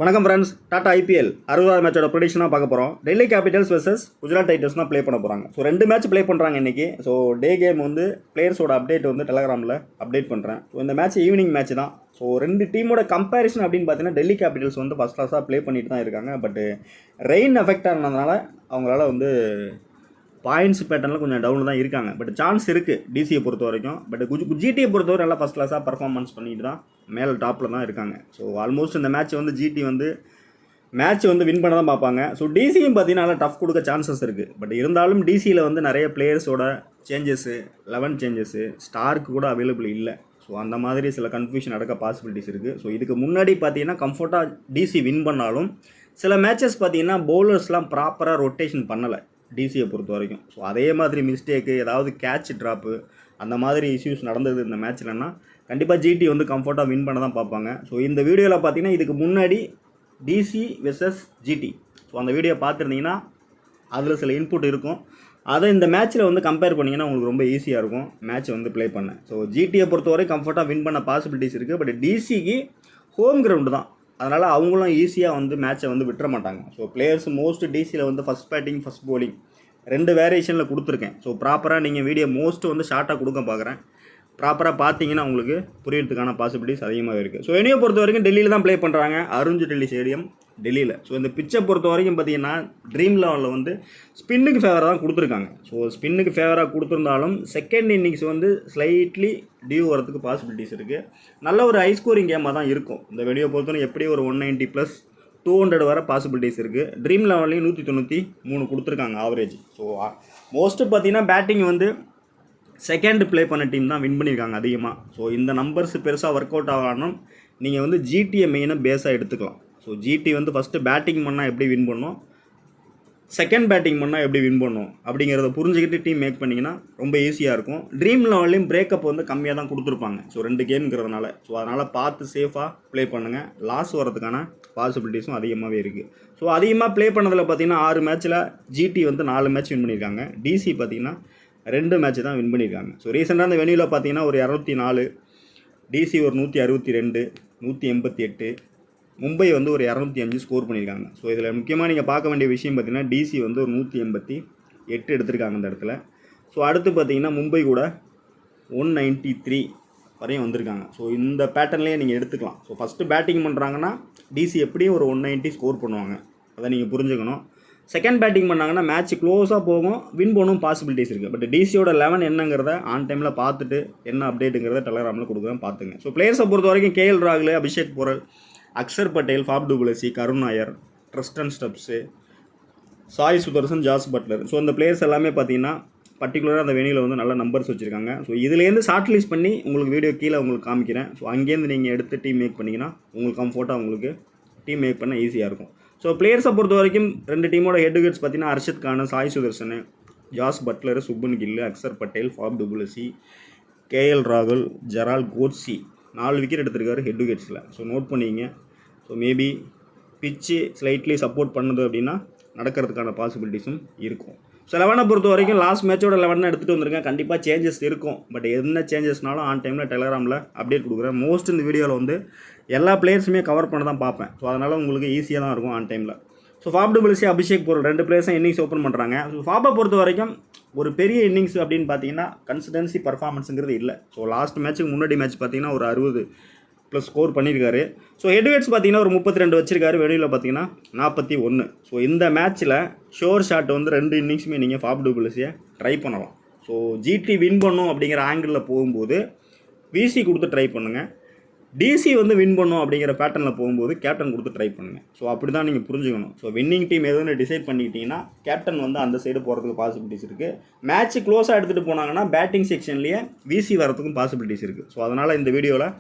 வணக்கம் friends, Tata IPL 60வது மேட்சோட ப்ரெடிக்ஷனாக பார்க்க போகிறோம். Delhi Capitals versus Gujarat Titans தான் ப்ளே பண்ண போகிறாங்க. ஸோ 2 மேட்ச் ப்ளே பண்ணுறாங்க இன்றைக்கி. ஸோ டே கேம் வந்து பிளேயர்ஸோட அப்டேட் வந்து டெலகிராமில் அப்டேட் பண்ணுறேன். ஸோ இந்த மேட்ச் ஈவினிங் மேட்ச் தான். ஸோ 2 டீமோட கம்பேரிசன் அப்படின்னு பார்த்தீங்கன்னா டெல்லி கேபிட்டல்ஸ் வந்து ஃபஸ்ட் கிளாஸாக ப்ளே பண்ணிட்டு தான் இருக்காங்க. பட் ரெயின் எஃபெக்ட் ஆனதுனால அவங்களால வந்து பாயிண்ட்ஸ் பேட்டர்னில் கொஞ்சம் டவுன் தான் இருக்காங்க. பட் சான்ஸ் இருக்குது டிசியை பொறுத்த வரைக்கும். பட் ஜிடியை பொறுத்தவரை நல்லா ஃபஸ்ட் கிளாஸாக பர்ஃபார்மன்ஸ் பண்ணிட்டு தான் மேலே டாப்பில் தான் இருக்காங்க. ஸோ ஆல்மோஸ்ட் இந்த மேட்ச் வந்து ஜிடி வந்து மேட்ச் வந்து வின் பண்ண தான் பார்ப்பாங்க. ஸோ டிசியும் பார்த்தீங்கன்னா நல்லா டஃப் கொடுக்க சான்சஸ் இருக்குது. பட் இருந்தாலும் டிசியில் வந்து நிறைய பிளேயர்ஸோட சேஞ்சஸ்ஸு 11 சேஞ்சஸ்ஸு ஸ்டார்க்கு கூட அவைலபிள் இல்லை. ஸோ அந்த மாதிரி சில கன்ஃபியூஷன் நடக்க பாசிபிலிட்டிஸ் இருக்குது. ஸோ இதுக்கு முன்னாடி பார்த்தீங்கன்னா கம்ஃபர்ட்டாக டிசி வின் பண்ணாலும் சில மேட்சஸ் பார்த்தீங்கன்னா பவுலர்ஸ்லாம் ப்ராப்பராக ரொட்டேஷன் பண்ணலை டிசியை பொறுத்த வரைக்கும். ஸோ அதே மாதிரி மிஸ்டேக்கு ஏதாவது கேட்ச் ட்ராப்பு அந்த மாதிரி இஷ்யூஸ் நடந்தது இந்த மேட்ச்லன்னா கண்டிப்பாக ஜிடி வந்து கம்ஃபர்ட்டாக வின் பண்ண தான் பார்ப்பாங்க. ஸோ இந்த வீடியோவில் பார்த்தீங்கன்னா இதுக்கு முன்னாடி டிசி வெர்சஸ் ஜிடி, ஸோ அந்த வீடியோ பார்த்துருந்தீங்கன்னா அதில் சில இன்புட் இருக்கும். அதை இந்த மேட்ச்சில் வந்து கம்பேர் பண்ணிங்கன்னா உங்களுக்கு ரொம்ப ஈஸியாக இருக்கும் மேட்ச் வந்து ப்ளே பண்ண. ஸோ ஜிடியை பொறுத்தவரை கம்ஃபர்ட்டாக வின் பண்ண பாசிபிலிட்டிஸ் இருக்குது. பட் டிசிக்கு ஹோம் கிரவுண்டு தான், அதனால் அவங்களும் ஈஸியாக வந்து மேட்சை வந்து விட்டுற மாட்டாங்க. ஸோ பிளேயர்ஸ் மோஸ்ட் டிசியில் வந்து ஃபஸ்ட் பேட்டிங் ஃபஸ்ட் போலிங் 2 வேரியேஷனில் கொடுத்துருக்கேன். ஸோ ப்ராப்பராக நீங்கள் வீடியோ மோஸ்ட் வந்து ஷார்ட்டாக கொடுக்க பார்க்குறேன். ப்ராப்பராக பார்த்தீங்கன்னா உங்களுக்கு புரியறதுக்கான பாசிபிலிட்டிஸ் அதிகமாக இருக்குது. ஸோ என்னையை பொறுத்த வரைக்கும் டெல்லியில் தான் ப்ளே பண்ணுறாங்க, அருண் ஜேட்லி ஸ்டேடியம் டெல்லியில். ஸோ இந்த பிச்சை பொறுத்த வரைக்கும் பார்த்தீங்கன்னா ட்ரீம் லெவலில் வந்து ஸ்பின்னுக்கு ஃபேவராக தான் கொடுத்துருக்காங்க. ஸோ ஸ்பின்னுக்கு ஃபேவராக கொடுத்துருந்தாலும் செகண்ட் இன்னிங்ஸ் வந்து ஸ்லைட்லி டியூ வரதுக்கு பாசிபிலிட்டிஸ் இருக்குது. நல்ல ஒரு ஹை ஸ்கோரிங் கேமாக தான் இருக்கும். இந்த வீடியோ பொறுத்தவரை எப்படி ஒரு 190 + 200 வர பாசிபிலிட்டிஸ் இருக்குது. ட்ரீம் லெவல்லையும் 193 கொடுத்துருக்காங்க ஆவரேஜ். ஸோ மோஸ்ட்டு பார்த்தீங்கன்னா பேட்டிங் வந்து செகண்ட் ப்ளே பண்ண டீம் தான் வின் பண்ணியிருக்காங்க அதிகமாக. ஸோ இந்த நம்பர்ஸ் பெருசாக ஒர்க் அவுட் ஆகணும். நீங்கள் வந்து ஜிடியை மெயினாக பேஸாக எடுத்துக்கலாம். ஸோ ஜிடி வந்து ஃபஸ்ட்டு பேட்டிங் பண்ணால் எப்படி வின் பண்ணணும், செகண்ட் பேட்டிங் பண்ணால் எப்படி வின் பண்ணணும் அப்படிங்கிறத புரிஞ்சுக்கிட்டு டீம் மேக் பண்ணிங்கன்னா ரொம்ப ஈஸியாக இருக்கும். ட்ரீம் லெவல்லையும் பிரேக்கப் வந்து கம்மியாக தான் கொடுத்துருப்பாங்க. ஸோ 2 கேம்ங்கிறதுனால ஸோ அதனால் பார்த்து சேஃபாக ப்ளே பண்ணுங்கள். லாஸ் வரதுக்கான பாசிபிலிட்டிஸும் அதிகமாகவே இருக்குது. ஸோ அதிகமாக ப்ளே பண்ணதில் பார்த்தீங்கன்னா 6 மேட்ச்சில் ஜிடி வந்து 4 மேட்ச் வின் பண்ணியிருக்காங்க. டிசி பார்த்தீங்கன்னா 2 மேட்ச் தான் வின் பண்ணியிருக்காங்க. ஸோ ரீசெண்டாக அந்த வெனியூவில் பார்த்தீங்கன்னா ஒரு 204, டிசி ஒரு 162, 188, மும்பை வந்து ஒரு 205 ஸ்கோர் பண்ணியிருக்காங்க. ஸோ இதில் முக்கியமாக நீங்கள் பார்க்க வேண்டிய விஷயம் பார்த்தீங்கன்னா டிசி வந்து ஒரு 188 எடுத்திருக்காங்க இந்த இடத்துல. ஸோ அடுத்து பார்த்தீங்கன்னா மும்பை கூட 193 வரையும் வந்திருக்காங்க. ஸோ இந்த பேட்டர்ன்லேயே நீங்கள் எடுத்துக்கலாம். ஸோ ஃபஸ்ட்டு பேட்டிங் பண்ணுறாங்கன்னா டிசி எப்படியும் ஒரு 190 ஸ்கோர் பண்ணுவாங்க, அதை நீங்கள் புரிஞ்சுக்கணும். செகண்ட் பேட்டிங் பண்ணாங்கன்னா மேட்ச் க்ளோஸாக போகும், வின் பண்ணவும் பாசிபிலிட்டிஸ் இருக்குது. பட் டிசியோட 11 என்னங்கிறத ஆன் டைமில் பார்த்துட்டு என்ன அப்டேட்டுங்கிறத டெலகிராமில் கொடுக்குறேன், பார்த்துங்க. ஸோ பிளேயர்ஸை பொறுத்த வரைக்கும் கேஎல் ராகுல், Abhishek Porel, Axar Patel, Faf du Plessis, Karun Nair, Tristan Stubbs, Sai Sudharsan, Jos Buttler. So இந்த பிளேயர்ஸ் எல்லாமே பார்த்தீங்கன்னா பர்டிகுலராக அந்த வெனியில் வந்து நல்ல நம்பர்ஸ் வச்சுருக்காங்க. ஸோ இதுலேருந்து ஷார்ட் லிஸ்ட் பண்ணி உங்களுக்கு வீடியோ கீழே உங்களுக்கு காமிக்கிறேன். ஸோ அங்கேருந்து நீங்கள் எடுத்து டீம் மேக் பண்ணிங்கன்னா உங்களுக்கு கம்ஃபர்ட்டாக உங்களுக்கு டீம் மேக் பண்ண ஈஸியாக இருக்கும். ஸோ பிளேயர்ஸை பொறுத்த வரைக்கும் 2 டீமோட ஹெட் விக்கெட்ஸ் பார்த்தீங்கன்னா Arshad Khan, Sai Sudharsan, Jos Buttler, Shubman Gill, Axar Patel, Faf du Plessis, KL ராகுல், ஜெரால் கோட்ஸி 4 விக்கெட் எடுத்திருக்காரு ஹெட் விக்கெட்ஸில். ஸோ நோட் பண்ணிங்க. So maybe pitch slightly support பண்ணுது அப்படின்னா நடக்கிறதுக்கான பாசிபிலிட்டிஸும் இருக்கும். ஸோ 11 பொறுத்த வரைக்கும் லாஸ்ட் மேட்சோட 11 எடுத்துகிட்டு வந்திருக்கேன். கண்டிப்பாக சேஞ்சஸ் இருக்கும். பட் என்ன சேஞ்சஸ்னாலும் ஆன் டைமில் டெலகிராமில் அப்டேட் கொடுக்குறேன். மோஸ்ட் இந்த வீடியோவில் வந்து எல்லா பிளேயர்ஸுமே கவர் பண்ண தான் பார்ப்பேன். ஸோ அதனால் உங்களுக்கு ஈஸியாக தான் இருக்கும் ஆன் டைமில். So Faf du Plessis, Abhishek Porel 2 பிளேயர்ஸும் இன்னிங்ஸ் ஓப்பன் பண்ணுறாங்க. ஸோ ஃபாப்பை பொறுத்த வரைக்கும் ஒரு பெரிய இன்னிங்ஸ் அப்படின்னு பார்த்தீங்கன்னா கன்சிஸ்டன்சி பர்ஃபார்மன்ஸுங்கிறது இல்லை. ஸோ லாஸ்ட் மேட்ச்சுக்கு முன்னாடி மேட்ச் பார்த்தீங்கன்னா ஒரு 60+ ஸ்கோர் பண்ணியிருக்காரு. ஸோ ஹெட் விக்கெட்ஸ் பார்த்தீங்கன்னா ஒரு 32 வச்சிருக்காரு, வெளியில் பார்த்தீங்கன்னா 41. ஸோ இந்த மேட்ச்சில் ஷோர் ஷாட் வந்து 2 இன்னிங்ஸுமே நீங்கள் ஃபாப் டு பிளஸியை ட்ரை பண்ணலாம். ஸோ ஜிடி வின் பண்ணும் அப்படிங்கிற ஆங்கிளில் போகும்போது விசி கொடுத்து ட்ரை பண்ணுங்கள். டிசி வந்து வின் பண்ணும் அப்படிங்கிற பேட்டர்னில் போகும்போது கேப்டன் கொடுத்து ட்ரை பண்ணுங்கள். ஸோ அப்படி தான் நீங்கள் புரிஞ்சுக்கணும். ஸோ வின்னிங் டீம் எதுன்னு டிசைட் பண்ணிக்கிட்டிங்கன்னா கேப்டன் வந்து அந்த சைடு போகிறதுக்கு பாசிபிலிட்டிஸ் இருக்குது. மேட்ச் க்ளோஸாக எடுத்துகிட்டு போனாங்கன்னா பேட்டிங் செக்ஷன்லேயே விசி வரதுக்கும் பாசிபிலிட்டிஸ் இருக்குது. ஸோ அதனால் இந்த வீடியோவில்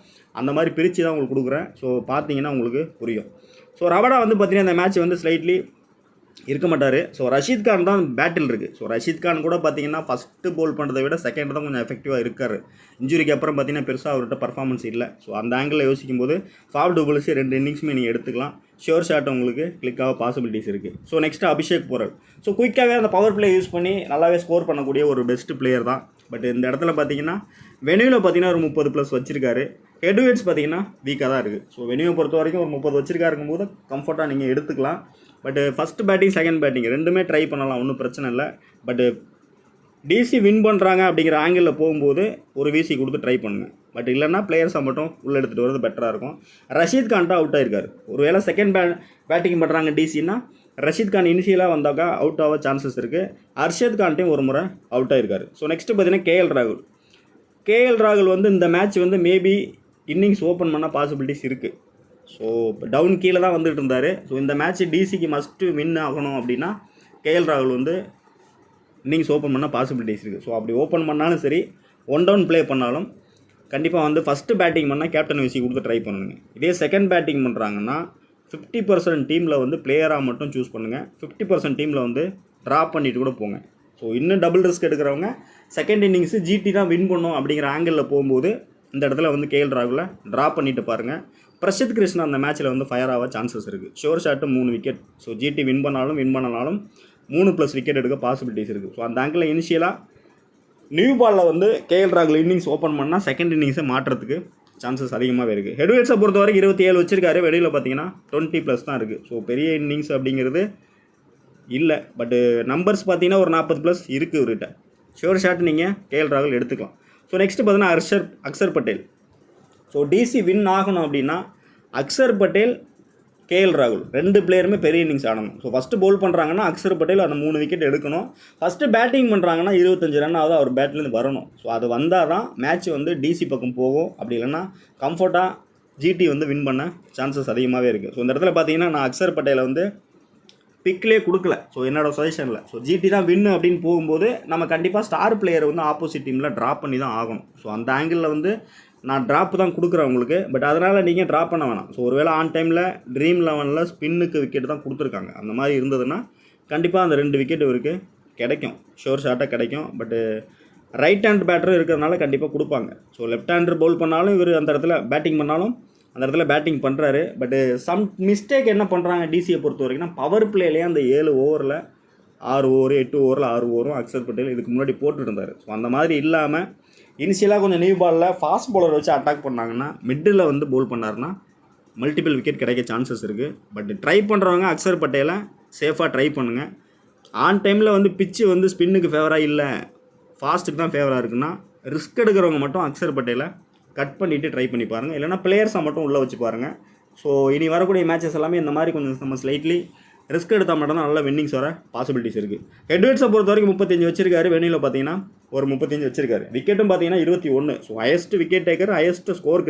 அந்த மாதிரி பிரித்து தான் உங்களுக்கு கொடுக்குறேன். ஸோ பார்த்தீங்கன்னா உங்களுக்கு புரியும். ஸோ ரவடா வந்து பார்த்தீங்கன்னா இந்த மேட்ச் வந்து ஸ்லைட்லி இருக்க மாட்டார். ஸோ ரஷீத் கான் தான் பேட்டில் இருக்குது. ஸோ ரஷீத் கான் கூட பார்த்தீங்கன்னா ஃபஸ்ட்டு போல் பண்ணுறதை விட செகண்ட் தான் கொஞ்சம் எஃபெக்டிவாக இருக்கார். இன்ஜுரிக்கு அப்புறம் பார்த்தீங்கன்னா பெருசாக அவர்கிட்ட பர்ஃபார்மன்ஸ் இல்லை. ஸோ அந்த ஆங்கிளில் யோசிக்கும் போது ஃபாப் டு பிளஸி 2 இன்னிங்ஸுமே நீங்கள் எடுத்துக்கலாம். ஷோர் ஷாட் உங்களுக்கு கிளிக்காக பாசிபிலிட்டிஸ் இருக்குது. So next Abhishek Porel. So குயிக்காகவே அந்த பவர் பிளே யூஸ் பண்ணி நல்லாவே ஸ்கோர் பண்ணக்கூடிய ஒரு பெஸ்ட் பிளேயர் தான். பட் இந்த இடத்துல பார்த்தீங்கன்னா வெனியூவில் பார்த்தீங்கன்னா ஒரு 30+ வச்சிருக்காரு. ஹெட்வெயிட்ஸ் பார்த்தீங்கன்னா வீக்காக தான் இருக்குது. ஸோ வெனியூவை பொறுத்த வரைக்கும் ஒரு 30 வச்சிருக்காருக்கும் போது கம்ஃபர்ட்டாக நீங்கள் எடுத்துக்கலாம். பட்டு ஃபஸ்ட் பேட்டிங் செகண்ட் பேட்டிங் ரெண்டுமே ட்ரை பண்ணலாம், ஒன்றும் பிரச்சனை இல்லை. பட்டு டிசி வின் பண்ணுறாங்க அப்படிங்கிற ஆங்கிளில் போகும்போது ஒரு விசி கொடுத்து ட்ரை பண்ணுங்கள். பட் இல்லைன்னா பிளேயர்ஸை மட்டும் உள்ளே எடுத்துகிட்டு வரது பெட்டராக இருக்கும். ரஷீத் கான்ட்டா அவுட் ஆகிருக்காரு. ஒருவேளை செகண்ட் பேட்டிங் பண்ணுறாங்க டிசின்னா ரஷீத் கான் இனிஷியலாக வந்தாக்கா அவுட் ஆக சான்சஸ் இருக்குது. அர்ஷத் கான்ட்டையும் ஒரு முறை அவுட் ஆகிருக்காரு. ஸோ நெக்ஸ்ட்டு பார்த்தீங்கன்னா கேஎல் ராகுல் வந்து இந்த மேட்ச் வந்து மேபி இன்னிங்ஸ் ஓப்பன் பண்ண பாசிபிலிட்டிஸ் இருக்குது. ஸோ இப்போ டவுன் கீழே தான் வந்துட்டு இருந்தார். ஸோ இந்த மேட்ச் டிசிக்கு மஸ்ட்டு வின் ஆகணும் அப்படின்னா கேஎல் ராகுல் வந்து இன்னிங்ஸ் ஓப்பன் பண்ண பாசிபிலிட்டிஸ் இருக்குது. ஸோ அப்படி ஓப்பன் பண்ணாலும் சரி, 1 டவுன் ப்ளே பண்ணாலும் கண்டிப்பாக வந்து ஃபஸ்ட்டு பேட்டிங் பண்ணால் கேப்டன் விசி கொடுத்து ட்ரை பண்ணுங்க. இதே செகண்ட் பேட்டிங் பண்ணுறாங்கன்னா 50% டீமில் வந்து பிளேயராக மட்டும் சூஸ் பண்ணுங்கள். 50% டீமில் வந்து ட்ராப் பண்ணிவிட்டு கூட போங்க. ஸோ இன்னும் டபுள் ரிஸ்க் எடுக்கிறவங்க செகண்ட் இன்னிங்ஸு ஜிடி தான் வின் பண்ணும் அப்படிங்கிற ஆங்கிளில் போகும்போது இந்த இடத்துல வந்து கேஎல் ராகுலை ட்ராப் பண்ணிட்டு பாருங்கள். பிரசித் கிருஷ்ணா அந்த மேட்ச்சில் வந்து ஃபயர் ஆக சான்சஸ் இருக்குது. Sure shot 3 wicket. So GT win பண்ணனாலும் 3+ விக்கெட் எடுக்க பாசிபிலிட்டிஸ் இருக்குது. ஸோ அந்த ஆங்கிளில் இனிஷியலாக நியூ பாலில் வந்து கேஎல் ராகுல் இன்னிங்ஸ் ஓப்பன் பண்ணால் செகண்ட் இன்னிங்ஸை மாற்றுறதுக்கு சான்சஸ் அதிகமாகவே இருக்குது. ஹெட்வெயிட்ஸை பொறுத்த வரைக்கும் 27 வச்சிருக்காரு. வெளியில் பார்த்தீங்கன்னா 20+ தான் இருக்குது. ஸோ பெரிய இன்னிங்ஸ் அப்படிங்கிறது இல்லை. பட்டு நம்பர்ஸ் பார்த்தீங்கன்னா ஒரு 40+ இருக்குது இவர்கிட்ட. ஷோர் ஷாட் நீங்கள் கேஎல் ராகுல் எடுத்துக்கலாம். ஸோ நெக்ஸ்ட்டு பார்த்தீங்கன்னா Axar Patel. So DC win ஆகணும் அப்படின்னா அக்ஷர் பட்டேல், கேஎல் ராகுல் 2 பிளேயருமே பெரிய இன்னிங்ஸ் ஆடணும். ஸோ ஃபஸ்ட்டு பவுல் பண்ணுறாங்கன்னா அக்ஷர் பட்டேல் அந்த 3 விக்கெட் எடுக்கணும். ஃபஸ்ட்டு பேட்டிங் பண்ணுறாங்கன்னா 25 ரன்னாவது அவர் பேட்லேருந்து வரணும். ஸோ அது வந்தால் தான் மேட்ச் வந்து டிசி பக்கம் போகும். அப்படி இல்லைன்னா கம்ஃபர்ட்டாக ஜிடி வந்து வின் பண்ண சான்சஸ் அதிகமாகவே இருக்குது. ஸோ இந்த இடத்துல பார்த்தீங்கன்னா நான் அக்ஷர் பட்டேலை வந்து பிக்லேயே கொடுக்கல. ஸோ என்னோடய சஜஷனில் ஸோ ஜிடி தான் வின்னு அப்படின்னு போகும்போது நம்ம கண்டிப்பாக ஸ்டார் பிளேயரை வந்து ஆப்போசிட் டீமில் ட்ராப் பண்ணி தான் ஆகணும். ஸோ அந்த ஆங்கிளில் வந்து நான் ட்ராப் தான் கொடுக்குறேன் உங்களுக்கு. பட் அதனால் நீங்கள் ட்ராப் பண்ண வேணாம். ஸோ ஒருவேளை ஆன் டைமில் ட்ரீம் 11ல் ஸ்பின்னுக்கு விக்கெட் தான் கொடுத்துருக்காங்க. அந்த மாதிரி இருந்ததுன்னா கண்டிப்பாக அந்த 2 விக்கெட் இவருக்கு கிடைக்கும், ஷோர் ஷாட்டாக கிடைக்கும். பட்டு ரைட் ஹேண்ட் பேட்டரும் இருக்கிறதுனால கண்டிப்பாக கொடுப்பாங்க. ஸோ லெஃப்ட் ஹேண்டர் பவுல் பண்ணாலும் இவர் அந்த இடத்துல பேட்டிங் பண்ணாலும் அந்த இடத்துல பேட்டிங் பண்ணுறாரு. பட்டு சம் மிஸ்டேக் என்ன பண்ணுறாங்க டிசியை பொறுத்த வரைக்கும்னா பவர் பிளேலேயே அந்த 7 ஓவரில் 6 ஓவர் 8 ஓவரில் 6 ஓவரும் அக்ஷர் பட்டேல் இதுக்கு முன்னாடி போட்டுட்டு இருந்தார். ஸோ அந்த மாதிரி இல்லாமல் இனிஷியலாக கொஞ்சம் நியூ பாலில் ஃபாஸ்ட் பவுலர் வச்சு அட்டாக் பண்ணாங்கன்னா மிடில் வந்து பவுல் பண்ணாருன்னா மல்டிபிள் விக்கெட் கிடைக்க சான்சஸ் இருக்குது. பட் ட்ரை பண்ணுறவங்க அக்ஷர் பட்டேலை சேஃபாக ட்ரை பண்ணுங்கள். ஆன் டைமில் வந்து பிச்சு வந்து ஸ்பின்னுக்கு ஃபேவராக இல்லை, ஃபாஸ்ட்டுக்கு தான் ஃபேவராக இருக்குன்னா ரிஸ்க் எடுக்கிறவங்க மட்டும் அக்ஷர் பட்டேலை கட் பண்ணிவிட்டு ட்ரை பண்ணி பாருங்கள். இல்லைனா பிளேயர்ஸை மட்டும் உள்ளே வச்சு பாருங்கள். ஸோ இனி வரக்கூடிய மேட்சஸ் எல்லாமே இந்த மாதிரி கொஞ்சம் நம்ம ஸ்லைட்லி ரிஸ்க் எடுத்தால் மட்டும்தான் நல்ல வின்னிங்ஸ் வர பாசிபிலிட்டிஸ் இருக்குது. ஹெட்வெயிட்ஸை பொறுத்த வரைக்கும் 35 வச்சிருக்காரு. வெனியில் பார்த்தீங்கன்னா ஒரு 35 வச்சிருக்காரு. விக்கெட்டும் பார்த்தீங்கன்னா 21. So highest wicket taker, highest score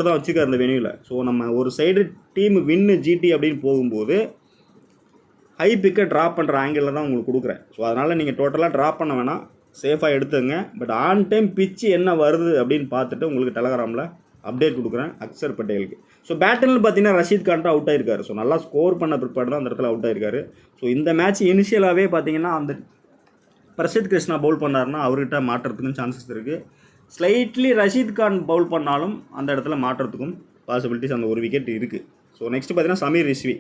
தான் வச்சுருக்காரு இந்த வெனியில். ஸோ நம்ம ஒரு சைடு டீம் வின்னு ஜிடி அப்படின்னு போகும்போது ஹை பிக்கை ட்ராப் பண்ணுற ஆங்கிளில் தான் உங்களுக்கு கொடுக்குறேன். ஸோ அதனால் நீங்கள் டோட்டலாக ட்ராப் பண்ண வேணாம், சேஃபாக எடுத்துங்க. பட் ஆன் டைம் பிச்சு என்ன வருது அப்படின்னு பார்த்துட்டு உங்களுக்கு டெலகிராமில் அப்டேட் கொடுக்குறேன் அக்ஷர் பட்டேலுக்கு. ஸோ பேட்டில் பார்த்தீங்கன்னா ரஷீத் கான்ட்டா அவுட் ஆகிருக்காரு. ஸோ நல்லா ஸ்கோர் பண்ண பிற்பாடு தான் அந்த இடத்துல அவுட் ஆகிருக்காரு. ஸோ இந்த மேட்ச் இனிஷியலாகவே பார்த்தீங்கன்னா அந்த பிரசித் கிருஷ்ணா பவுல் பண்ணாருன்னா அவர்கிட்ட மாற்றுறதுக்கும் சான்சஸ் இருக்குது. ஸ்லைட்லி ரஷீத் கான் பவுல் பண்ணாலும் அந்த இடத்துல மாற்றுறதுக்கும் பாசிபிலிட்டிஸ் அந்த ஒரு விக்கெட் இருக்குது. ஸோ நெக்ஸ்ட் பார்த்தீங்கன்னா சமீர் ரிஷ்வி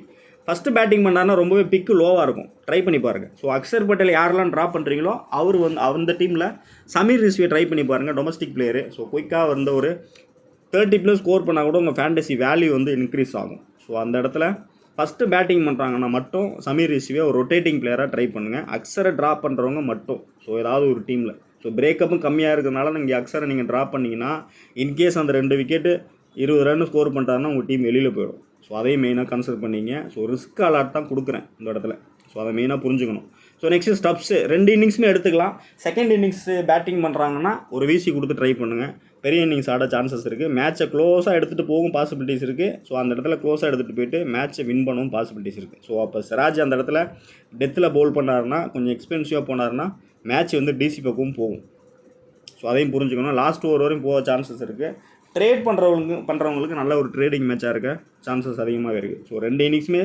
ஃபஸ்ட்டு பேட்டிங் பண்ணாருன்னா ரொம்பவே பிக்கு லோவாக இருக்கும், ட்ரை பண்ணி பாருங்கள். ஸோ அக்ஷர் பட்டேல் யாரெல்லாம் ட்ராப் பண்ணுறீங்களோ அவர் வந்து அந்த டீமில் சமீர் ரிஷ்வியை ட்ரை பண்ணி பாருங்கள். Domestic player. ஸோ குயிக்காக வந்து ஒரு 30+ ஸ்கோர் பண்ணால் கூட உங்கள் ஃபேண்டசி வேல்யூ வந்து இன்க்ரீஸ் ஆகும். ஸோ அந்த இடத்துல ஃபஸ்ட்டு பேட்டிங் பண்ணுறாங்கன்னா மட்டும் சமீர் ரிஷ்வியை ஒரு ரொட்டேட்டிங் பிளேயராக ட்ரை பண்ணுங்கள். அக்ஷரை ட்ராப் பண்ணுறவங்க மட்டும் ஸோ ஏதாவது ஒரு டீமில் ஸோ பிரேக்கப்பும் கம்மியாக இருக்கிறதுனால நீங்கள் அக்ஷரை நீங்கள் ட்ராப் பண்ணிங்கன்னா இன்கேஸ் அந்த 2 விக்கெட்டு 20 ரன் ஸ்கோர் பண்ணுறாருன்னா உங்கள் டீம் வெளியில் போயிடும். ஸோ அதையும் மெயினாக கன்சிடர் பண்ணிங்க. ஸோ ரிஸ்க் அலாட் தான் கொடுக்குறேன் இந்த இடத்துல. ஸோ அதை மெயினாக புரிஞ்சுக்கணும். ஸோ நெக்ஸ்ட்டு ஸ்டப்ஸு 2 இன்னிங்ஸுமே எடுத்துக்கலாம். செகண்ட் இன்னிங்ஸு பேட்டிங் பண்ணுறாங்கன்னா ஒரு விசி கொடுத்து ட்ரை பண்ணுங்கள். பெரிய இன்னிங்ஸ் ஆட சான்சஸ் இருக்குது. மேட்சை க்ளோஸாக எடுத்துகிட்டு போகும் பாசிபிலிட்டிஸ் இருக்குது. ஸோ அந்த இடத்துல க்ளோஸாக எடுத்துகிட்டு போயிட்டு மேட்சை வின் பண்ணவும் பாசிபிலிட்டிஸ் இருக்குது. ஸோ அப்போ சிராஜ் அந்த இடத்துல டெத்தில் பவுல் பண்ணாருன்னா கொஞ்சம் எக்ஸ்பென்சிவாக போனார்னா மேட்ச் வந்து டிசி பக்கமும் போகும். ஸோ அதையும் புரிஞ்சுக்கணும். லாஸ்ட் ஓவர் வரையும் போக சான்சஸ் இருக்குது. ட்ரேட் பண்ணுறவங்களுக்கு நல்ல ஒரு ட்ரேடிங் மேட்சாக இருக்க சான்சஸ் அதிகமாக இருக்குது. ஸோ 2 இன்னிங்ஸுமே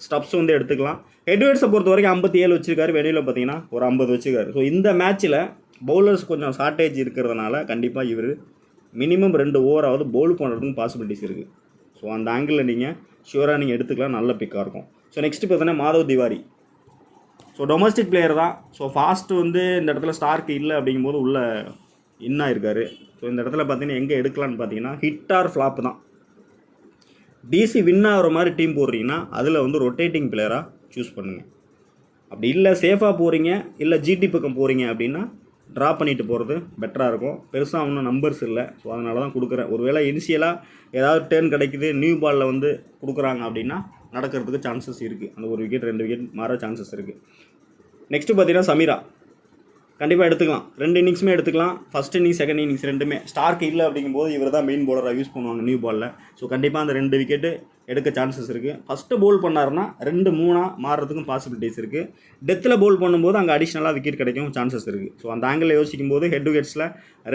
ஸ்டப்ஸ் வந்து எடுத்துக்கலாம். ஹெட்வெயிட்ஸை பொறுத்த வரைக்கும் 57 வச்சிருக்காரு. வெளியில் பார்த்தீங்கன்னா ஒரு 50 வச்சுருக்காரு. ஸோ இந்த மேட்ச்சில் பவுலர்ஸ் கொஞ்சம் ஷார்ட்டேஜ் இருக்கிறதுனால கண்டிப்பாக இவர் மினிமம் 2 ஓவராவது பவுல் பண்ணுறதுக்கும் பாசிபிலிட்டிஸ் இருக்குது. ஸோ அந்த ஆங்கிளில் நீங்கள் ஷூராக நீங்கள் எடுத்துக்கலாம், நல்ல பிக்காக இருக்கும். ஸோ நெக்ஸ்ட்டு பார்த்தீங்கன்னா Madhav Tiwari. So domestic player தான். ஸோ ஃபாஸ்ட்டு வந்து இந்த இடத்துல ஸ்டார்க்கு இல்லை அப்படிங்கும்போது உள்ள இன் ஆயிருக்காரு. ஸோ இந்த இடத்துல பார்த்தீங்கன்னா எங்கே எடுக்கலான்னு பார்த்தீங்கன்னா ஹிட் ஆர் ஃப்ளாப் தான். டிசி வின் ஆகிற மாதிரி டீம் போடுறீங்கன்னா அதில் வந்து ரொட்டேட்டிங் பிளேயராக சூஸ் பண்ணுங்கள். அப்படி இல்லை சேஃபாக போகிறீங்க, இல்லை ஜிடி பக்கம் போகிறீங்க அப்படின்னா ட்ரா பண்ணிட்டு போகிறது பெட்டராக இருக்கும். பெருசாக ஒன்றும் நம்பர்ஸ் இல்லை. ஸோ அதனால தான் கொடுக்குறேன். ஒருவேளை இனிஷியலாக ஏதாவது டேர்ன் கிடைக்குது, நியூ பாலில் வந்து கொடுக்குறாங்க அப்படின்னா நடக்கிறதுக்கு சான்சஸ் இருக்குது. அந்த ஒரு விக்கெட் 2 விக்கெட் மாற சான்சஸ் இருக்குது. நெக்ஸ்ட்டு பார்த்தீங்கன்னா சமீரா கண்டிப்பாக எடுத்துக்கலாம். 2 இன்னிங்ஸுமே எடுத்துக்கலாம். ஃபஸ்ட் இன்னிங்ஸ் செகண்ட் இன்னிங்ஸ் ரெண்டுமே. ஸ்டார்க் இல்லை அப்படிங்கும்போது இவர் தான் மெயின் பவுலராக யூஸ் பண்ணுவாங்க நியூ பாலில். ஸோ கண்டிப்பாக அந்த 2 விக்கெட்டு எடுக்க சான்சஸ் இருக்குது. ஃபஸ்ட்டு பவுல் பண்ணாருன்னா 2-3 மாறுறதுக்கும் பாசிபிலிட்டிஸ் இருக்குது. டெத்தில் பவுல் பண்ணும்போது அங்கே அடிஷ்னலாக விக்கெட் கிடைக்கும் சான்சஸ் இருக்குது. ஸோ அந்த ஆங்கிளில் யோசிக்கும் போது ஹெட் விக்கெட்ஸில்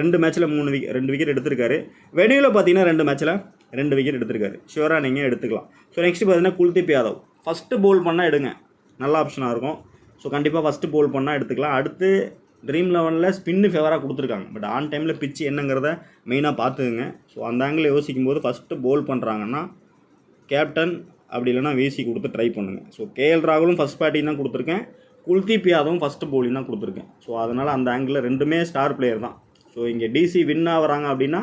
2 மேட்ச்சில் 2 விக்கெட் எடுத்திருக்காரு. வெனியூவில் பார்த்தீங்கன்னா 2 மேட்ச்சில் 2 விக்கெட் எடுத்திருக்காரு. ஷுவராக நீங்கள் எடுத்துக்கலாம். ஸோ நெக்ஸ்ட்டு பார்த்தீங்கன்னா குல்தீப் யாதவ் ஃபஸ்ட்டு பவுல் பண்ணால் எடுங்க, நல்ல ஆப்ஷனாக இருக்கும். ஸோ கண்டிப்பாக ஃபஸ்ட்டு பவுல் பண்ணால் எடுத்துக்கலாம். அடுத்து ட்ரீம் 11 ஸ்பின்னு ஃபேவராக கொடுத்துருக்காங்க. பட் ஆன் டைமில் பிச்சு என்னங்கிறத மெயினாக பார்த்துக்குங்க. ஸோ அந்த ஆங்கிளில் யோசிக்கும் போது ஃபஸ்ட்டு பவுல் பண்ணுறாங்கன்னா கேப்டன் அப்படி இல்லைனா வீசி கொடுத்து ட்ரை பண்ணுங்கள். ஸோ கேஎல் ராகுலும் ஃபஸ்ட் பேட்டிங் தான் கொடுத்துருக்கேன், குல்தீப் யாதவும் ஃபஸ்ட்டு பவுலிங் தான் கொடுத்துருக்கேன். ஸோ அதனால் அந்த ஆங்கிளில் ரெண்டுமே ஸ்டார் பிளேயர் தான். ஸோ இங்கே டிசி வின் ஆகிறாங்க அப்படின்னா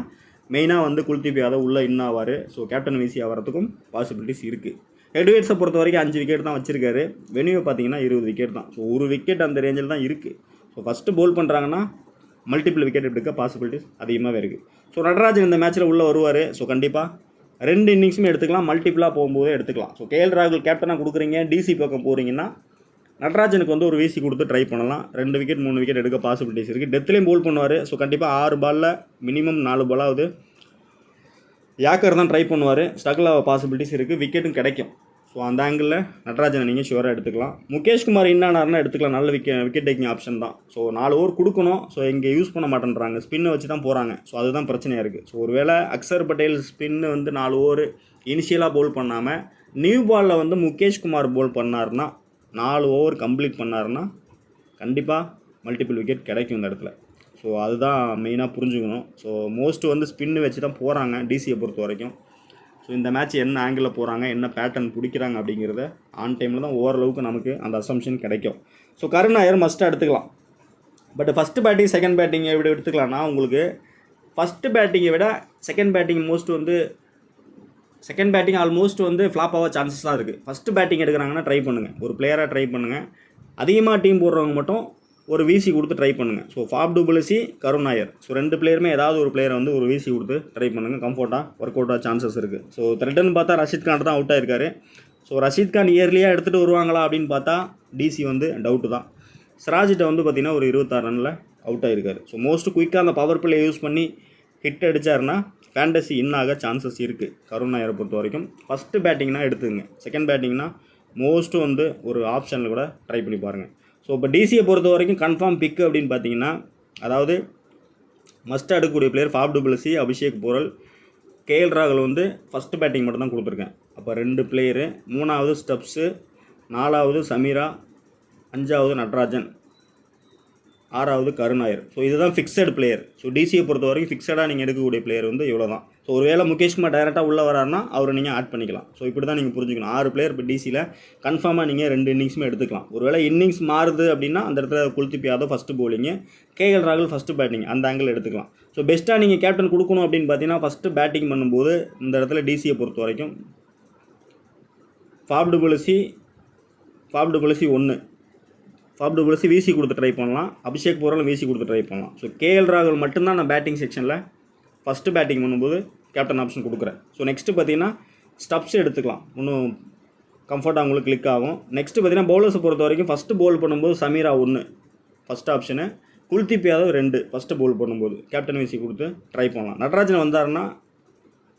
மெயினாக வந்து குல்தீப் யாதவ் உள்ளே இன் ஆவார். ஸோ கேப்டன் வீசி ஆகிறதுக்கும் பாசிபிலிட்டிஸ் இருக்குது. ஹெட்வேட்ஸை பொறுத்த வரைக்கும் 5 விக்கெட் தான் வச்சிருக்காரு. வெனியூவை பார்த்தீங்கன்னா 20 விக்கெட் தான். ஸோ ஒரு விக்கெட் அந்த ரேஞ்சில் தான் இருக்குது. ஸோ ஃபஸ்ட்டு பவுல் பண்ணுறாங்கன்னா மல்டிபிள் விக்கெட் எடுக்க பாசிபிலிட்டிஸ் அதிகமாகவே இருக்குது. ஸோ நடராஜன் இந்த மேட்ச்சில் உள்ளே வருவார். ஸோ கண்டிப்பாக 2 இன்னிங்ஸுமே எடுத்துக்கலாம், மல்டிபிளாக போகும்போதே எடுத்துக்கலாம். ஸோ கேஎல் ராகுல் கேப்டனாக கொடுக்குறீங்க, டிசி பக்கம் போகிறீங்கன்னா நடராஜனுக்கு வந்து ஒரு வீசி கொடுத்து ட்ரை பண்ணலாம். 2 விக்கெட் 3 விக்கெட் எடுக்க பாசிபிலிட்டிஸ் இருக்குது. டெத்துலேயும் பவுல் பண்ணுவார். ஸோ கண்டிப்பாக 6 பாலில் மினிமம் 4 பாலாவது யாக்கர் தான் ட்ரை பண்ணுவார். ஸ்ட்ரகிள் ஆக பாசிபிலிட்டிஸ் இருக்குது, விக்கெட்டும் கிடைக்கும். ஸோ அந்த ஆங்கிளில் நடராஜனை நீங்கள் ஷுவராக எடுத்துக்கலாம். முகேஷ்குமார் இன்னானார்னா எடுத்துக்கலாம், நல்ல விக்கெட் டேக்கிங் ஆப்ஷன் தான். ஸோ 4 ஓவர் கொடுக்கணும். ஸோ இங்கே யூஸ் பண்ண மாட்டேன்றாங்க, ஸ்பின்னை வச்சு தான் போகிறாங்க. ஸோ அதுதான் பிரச்சனையாக இருக்குது. ஸோ ஒருவேளை அக்சர் பட்டேல் ஸ்பின்னு வந்து 4 ஓவர் இனிஷியலாக பவுல் பண்ணாமல் நியூ பாலில் வந்து முகேஷ்குமார் பவுல் பண்ணார்னா 4 ஓவர் கம்ப்ளீட் பண்ணார்னா கண்டிப்பாக மல்டிபிள் விக்கெட் கிடைக்கும் இந்த இடத்துல. ஸோ அதுதான் மெயினாக புரிஞ்சுக்கணும். ஸோ மோஸ்ட் வந்து ஸ்பின்னு வச்சு தான் போகிறாங்க டிசியை பொறுத்த வரைக்கும். ஸோ இந்த மேட்ச் என்ன ஆங்கிளில் போகிறாங்க, என்ன பேட்டர்ன் பிடிக்கிறாங்க அப்படிங்கிறத ஆன் டைமில் தான் ஓரளவுக்கு நமக்கு அந்த அசம்ஷன் கிடைக்கும். ஸோ கருண் நாயர் மஸ்ட்டாக எடுத்துக்கலாம். பட் ஃபஸ்ட்டு பேட்டிங் செகண்ட் பேட்டிங்கை விட எடுத்துக்கலாம்னா உங்களுக்கு ஃபஸ்ட்டு பேட்டிங்கை விட second batting second batting almost வந்து ஃப்ளாப் ஆக சான்சஸ் தான் இருக்குது. ஃபஸ்ட்டு பேட்டிங் எடுக்கிறாங்கன்னா ட்ரை பண்ணுங்கள், ஒரு பிளேயராக ட்ரை பண்ணுங்கள். அதிகமாக டீம் போடுறவங்க மட்டும் ஒரு வீசி கொடுத்து ட்ரை பண்ணுங்கள். So Faf du Plessis, Karun Nair, so 2 பிளேயருமே ஏதாவது ஒரு பிளேயரை வந்து ஒரு வீசி கொடுத்து ட்ரை பண்ணுங்கள். கம்ஃபர்ட்டாக ஒர்க் அவுட்டாக சான்சஸ் இருக்குது. ஸோ த்ரெட்டுன்னு பார்த்தா ரஷீத் கான் தான் அவுட் ஆயிருக்காரு. ஸோ ரஷீத் கான் இயர்லியாக எடுத்துகிட்டு வருவாங்களா அப்படின்னு பார்த்தா டிசி வந்து டவுட்டு தான். சிராஜிட்ட வந்து பார்த்திங்கன்னா ஒரு 26 ரனில் அவுட் ஆகிருக்காரு. ஸோ மோஸ்ட் குயிக்காக அந்த பவர் பிளே யூஸ் பண்ணி ஹிட் அடித்தாருன்னா ஃபேண்டசி இன் ஆக சான்சஸ் இருக்குது கருண் நாயரை பொறுத்த வரைக்கும். ஃபஸ்ட்டு பேட்டிங்னா எடுத்துங்க, செகண்ட் பேட்டிங்னா மோஸ்ட்டு வந்து ஒரு ஆப்ஷனில் கூட ட்ரை பண்ணி பாருங்கள். ஸோ இப்போ டிசியை பொறுத்த வரைக்கும் கன்ஃபார்ம் பிக்கு அப்படின்னு பார்த்தீங்கன்னா அதாவது மஸ்ட் எடுக்கக்கூடிய player Faf du Plessis, Abhishek Porel, KL ராகுல் வந்து ஃபஸ்ட்டு பேட்டிங் மட்டும் தான் கொடுத்துருக்கேன். அப்போ 2 பிளேயரு, 3வது ஸ்டப்ஸு, 4வது சமீரா, 5வது நடராஜன், 6வது கருண் நாயர். ஸோ இதுதான் ஃபிக்ஸட் பிளேயர். ஸோ டிசியை பொறுத்த வரைக்கும் ஃபிக்ஸடாக நீங்கள் எடுக்கக்கூடிய பிளேயர் வந்து இவ்வளோ தான். ஸோ ஒருவேளை முகேஷ்குமார் டைரெக்டாக உள்ளே வராருன்னா அவரை நீங்கள் ஆட் பண்ணிக்கலாம். ஸோ இப்படி தான் நீங்கள் புரிஞ்சுக்கணும். 6 பிளேயர் இப்போ டிசியில் கன்ஃபார்மாக நீங்கள் 2 இன்னிங்ஸுமே எடுத்துக்கலாம். ஒருவேளை இன்னிங்ஸ் மாறுது அப்படின்னா அந்த இடத்துல Kuldeep Yadav first bowling, KL ராகுல் ஃபஸ்ட்டு பேட்டிங், அந்த ஆங்கிள் எடுத்துக்கலாம். ஸோ பெஸ்ட்டாக நீங்கள் கேப்டன் கொடுக்கணும் அப்படின்னு பார்த்தீங்கன்னா ஃபஸ்ட்டு பேட்டிங் பண்ணும்போது இந்த இடத்துல டிசியை பொறுத்த வரைக்கும் Faf du Blessy 1, Faf du Blessy வீசி கொடுத்து ட்ரை பண்ணலாம், அபிஷேக் போராலும் வீசி கொடுத்து ட்ரை பண்ணலாம். ஸோ கேஎல் ராகுல் மட்டும்தான் நான் பேட்டிங் செக்ஷனில் ஃபஸ்ட்டு பேட்டிங் பண்ணும்போது கேப்டன் ஆப்ஷன் கொடுக்குறேன். ஸோ நெக்ஸ்ட்டு பார்த்தீங்கன்னா ஸ்டப்ஸ் எடுத்துக்கலாம், இன்னும் கம்ஃபர்ட்டாக உங்களுக்கு கிளிக் ஆகும். நெக்ஸ்ட்டு பார்த்தீங்கன்னா பவுலர்ஸை பொறுத்த வரைக்கும் ஃபஸ்ட்டு பவுல் பண்ணும்போது Chameera 1 first option, Kuldeep Yadav 2 first bowl பண்ணும்போது கேப்டன் வீசி கொடுத்து ட்ரை பண்ணலாம். நடராஜன் வந்தாருன்னா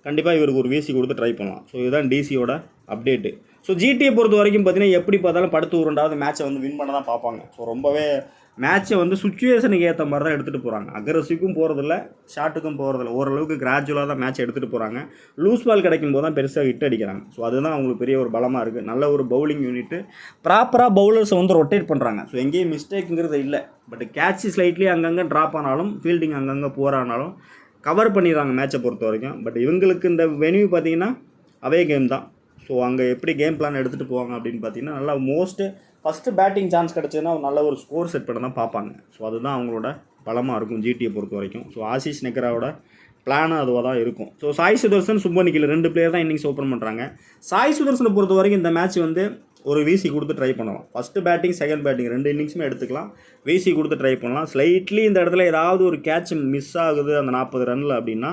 கண்டிப்பாக இவருக்கு ஒரு வீசி கொடுத்து ட்ரை பண்ணலாம். ஸோ இதுதான் டிசியோட அப்டேட்டு. ஸோ ஜிடியை பொறுத்த வரைக்கும் பார்த்தீங்கன்னா எப்படி பார்த்தாலும் படுத்து உருண்டாவது மேட்சை வந்து வின் பண்ண தான் பார்ப்பாங்க. ஸோ ரொம்பவே மேட்சை வந்து சுச்சுவேஷனுக்கு ஏற்ற மாதிரி தான் எடுத்துகிட்டு போகிறாங்க. அக்ரெசிவ்க்கும் போகிறதில்ல, ஷார்ட்டுக்கும் போகிறதில்ல, ஓரளவுக்கு கிராஜுவலாக தான் மேட்ச் எடுத்துகிட்டு போகிறாங்க. லூஸ் பால் கிடைக்கும் போது தான் பெருசாக ஹிட் அடிக்கிறாங்க. ஸோ அதுதான் அவங்களுக்கு பெரிய ஒரு பலமாக இருக்குது. நல்ல ஒரு பவுலிங் யூனிட்டு, ப்ராப்பராக பவுலர்ஸை வந்து ரொட்டேட் பண்ணுறாங்க. ஸோ எங்கேயும் மிஸ்டேக்குங்கிறது இல்லை. பட் கேட்ச் ஸ்லைட்லி அங்கங்கே ட்ராப் ஆனாலும், ஃபீல்டிங் அங்கங்கே போகிறானாலும் கவர் பண்ணிடுறாங்க மேட்சை பொறுத்த வரைக்கும். பட் இவங்களுக்கு இந்த வென்யூ பார்த்தீங்கன்னா அவே கேம் தான். ஸோ அங்கே எப்படி கேம் பிளான் எடுத்துகிட்டு போவாங்க அப்படின்னு பார்த்தீங்கன்னா நல்லா ஃபஸ்ட்டு பேட்டிங் சான்ஸ் கிடச்சதுன்னா நல்ல ஒரு ஸ்கோர் செட் பண்ண தான் பார்ப்பாங்க. ஸோ அதுதான் அவங்களோட பலமாக இருக்கும் ஜிடியை பொறுத்த வரைக்கும். ஸோ ஆசிஷ் நெக்ராவோட பிளானும் அதுவாக தான் இருக்கும். ஸோ சாய் சுதர்சன், சுப்மன் கில் 2 பிளேயர் தான் இன்னிங்ஸ் ஓப்பன் பண்ணுறாங்க. சாய் சுதர்சனை பொறுத்த வரைக்கும் இந்த மேட்ச் வந்து ஒரு விசி கொடுத்து ட்ரை பண்ணலாம். ஃபஸ்ட்டு பேட்டிங், செகண்ட் பேட்டிங் 2 இன்னிங்ஸுமே எடுத்துக்கலாம். விசி கொடுத்து ட்ரை பண்ணலாம். ஸ்லைட்லி இந்த இடத்துல ஏதாவது ஒரு கேட்ச் மிஸ் ஆகுது அந்த 40 ரனில் அப்படின்னா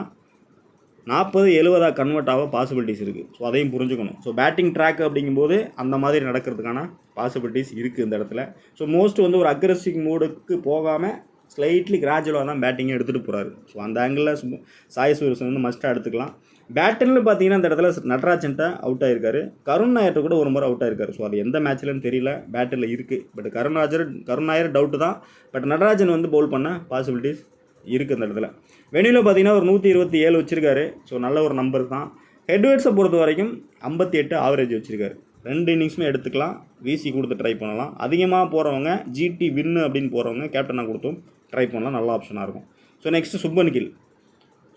40-70 கன்வெர்ட் ஆக பாசிபிலிட்டிஸ் இருக்குது. ஸோ அதையும் புரிஞ்சுக்கணும். ஸோ பேட்டிங் ட்ராக் அப்படிங்கும்போது அந்த மாதிரி நடக்கிறதுக்கான பாசிபிலிட்டிஸ் இருக்குது இந்த இடத்துல. ஸோ மோஸ்ட் வந்து ஒரு அக்ரெசிவ் மூடுக்கு போகாமல் ஸ்லைட்லி கிராஜுவலாக தான் பேட்டிங்கை எடுத்துகிட்டு போகிறாரு. ஸோ அந்த ஆங்கிளில் சாய் சுதர்சன் வந்து மஸ்ட்டாக எடுத்துக்கலாம். பேட்டர்னு பார்த்தீங்கன்னா இந்த இடத்துல நடராஜன்ட்ட அவுட் ஆகிருக்காரு. கருண் நாயர்கிட்ட கூட ஒரு முறை அவுட் ஆகிருக்காரு. ஸோ அது எந்த மேட்ச்லன்னு தெரியல, பேட்டரில் இருக்குது. பட் கருண் நாயர் டவுட்டு தான். பட் நடராஜன் வந்து பவுல் பண்ண பாசிபிலிட்டிஸ் இருக்குது அந்த இடத்துல. வெளியில் பார்த்தீங்கன்னா ஒரு 127 வச்சுருக்காரு. ஸோ நல்ல ஒரு நம்பர் தான். ஹெட்வேர்ட்ஸை பொறுத்த வரைக்கும் 58 ஆவரேஜ் வச்சுருக்காரு. 2 இன்னிங்ஸுமே எடுத்துக்கலாம். விசி கொடுத்து ட்ரை பண்ணலாம். அதிகமாக போகிறவங்க ஜிடி வின்னு அப்படின்னு போகிறவங்க கேப்டனாக கொடுத்தும் ட்ரை பண்ணலாம். நல்ல ஆப்ஷனாக இருக்கும். ஸோ நெக்ஸ்ட்டு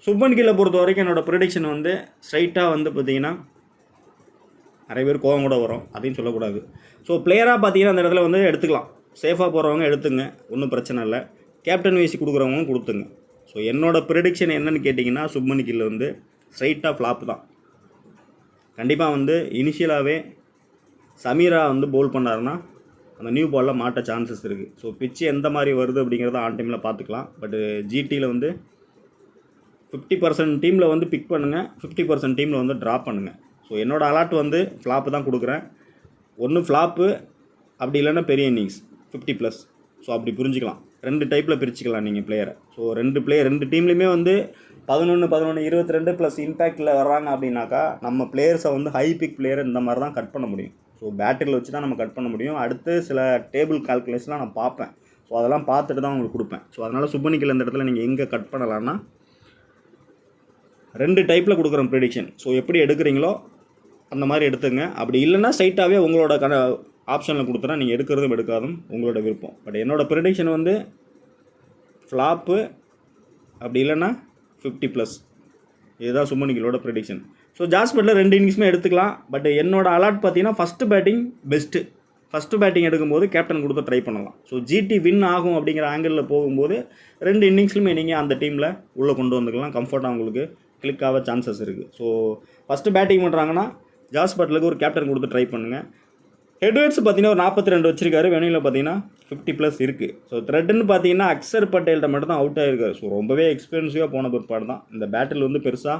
சுப்மன் கில்லை பொறுத்த வரைக்கும் என்னோடய ப்ரெடிக்ஷன் வந்து ஸ்ட்ரைட்டாக வந்து பார்த்திங்கன்னா நிறைய பேர் கோவம் கூட வரும், அதையும் சொல்லக்கூடாது. ஸோ பிளேயராக பார்த்தீங்கன்னா அந்த இடத்துல வந்து எடுத்துக்கலாம். சேஃபாக போகிறவங்க எடுத்துங்க, ஒன்றும் பிரச்சனை இல்லை. கேப்டன் விசி கொடுக்குறவங்க கொடுத்துங்க. ஸோ என்னோடய ப்ரெடிக்ஷன் என்னென்னு கேட்டிங்கன்னா சுப்மன் கில் வந்து ஸ்ட்ரைட்டாக ஃப்ளாப் தான். கண்டிப்பாக வந்து இனிஷியலாகவே சமீரா வந்து பவுல் பண்ணாருன்னா அந்த நியூ பாலில் மாட்ட சான்சஸ் இருக்குது. ஸோ பிச்சு எந்த மாதிரி வருது அப்படிங்கிறத ஆன் டைமில் பார்த்துக்கலாம். பட்டு ஜிடியில் வந்து 50% டீமில் வந்து பிக் பண்ணுங்கள், 50% டீமில் வந்து ட்ராப் பண்ணுங்கள். ஸோ என்னோடய அலாட் வந்து ஃப்ளாப்பு தான் கொடுக்குறேன். ஒன்று ஃப்ளாப்பு, அப்படி இல்லைன்னா பெரிய இன்னிங்ஸ் 50+. ஸோ அப்படி புரிஞ்சிக்கலாம். 2 டைப்பில் பிரிச்சுக்கலாம் நீங்கள் பிளேயரை. ஸோ 2 டீம்லேயுமே வந்து 11, 22 ப்ளஸ் இம்பேக்டில் வர்றாங்க அப்படின்னாக்கா நம்ம பிளேயர்ஸை வந்து ஹை பிக் பிளேயர் இந்த மாதிரி தான் கட் பண்ண முடியும். ஸோ பேட்டரியில் வச்சு தான் நம்ம கட் பண்ண முடியும். அடுத்து சில டேபிள் கால்குலேஷன்லாம் நான் பார்ப்பேன். ஸோ அதெல்லாம் பார்த்துட்டு தான் உங்களுக்கு கொடுப்பேன். ஸோ அதனால் சுப்மன் கில் இந்த இடத்துல நீங்கள் எங்கே கட் பண்ணலான்னா 2 டைப்பில் கொடுக்குறோம் ப்ரெடிக்ஷன். ஸோ எப்படி எடுக்கிறீங்களோ அந்த மாதிரி எடுத்துங்க. அப்படி இல்லைன்னா ஸ்ட்ரைட்டாகவே உங்களோட ஆப்ஷனில் கொடுத்துறேன். நீங்கள் எடுக்கிறதும் எடுக்காதும் உங்களோட விருப்பம். பட் என்னோடய ப்ரெடிக்ஷன் வந்து ஃப்ளாப்பு, அப்படி இல்லைன்னா 50+. இதுதான் சுப்மன் கில்லோட ப்ரெடிக்ஷன். ஸோ ஜாஸ் பட்லர் 2 இன்னிங்ஸுமே எடுத்துக்கலாம். பட் என்னோடய அலாட் பார்த்தீங்கன்னா first batting best. First batting எடுக்கும்போது கேப்டன் கொடுத்து ட்ரை பண்ணலாம். ஸோ ஜிடி வின் ஆகும் அப்படிங்கிற ஆங்கிளில் போகும்போது 2 இன்னிங்ஸ்லுமே நீங்கள் அந்த டீமில் உள்ளே கொண்டு வந்துக்கலாம். கம்ஃபர்ட்டாக உங்களுக்கு கிளிக் ஆக சான்சஸ் இருக்குது. ஸோ ஃபஸ்ட்டு பேட்டிங் பண்ணுறாங்கன்னா ஜாஸ் பட்லருக்கு ஒரு கேப்டன் கொடுத்து ட்ரை பண்ணுங்கள். ஹெட்வேர்ட்ஸ் பார்த்தீங்கன்னா ஒரு 42 வச்சிருக்காரு. வெனியில் பார்த்தீங்கன்னா 50+ இருக்குது. ஸோ த்ரெட்டுன்னு பார்த்தீங்கன்னா அக்சர் பட்டேல்கிட்ட மட்டும் தான் அவுட் ஆகிருக்காரு. ஸோ ரொம்பவே எக்ஸ்பென்சிவாக போன பிற்பாடு தான் இந்த பேட்டில் வந்து பெருசாக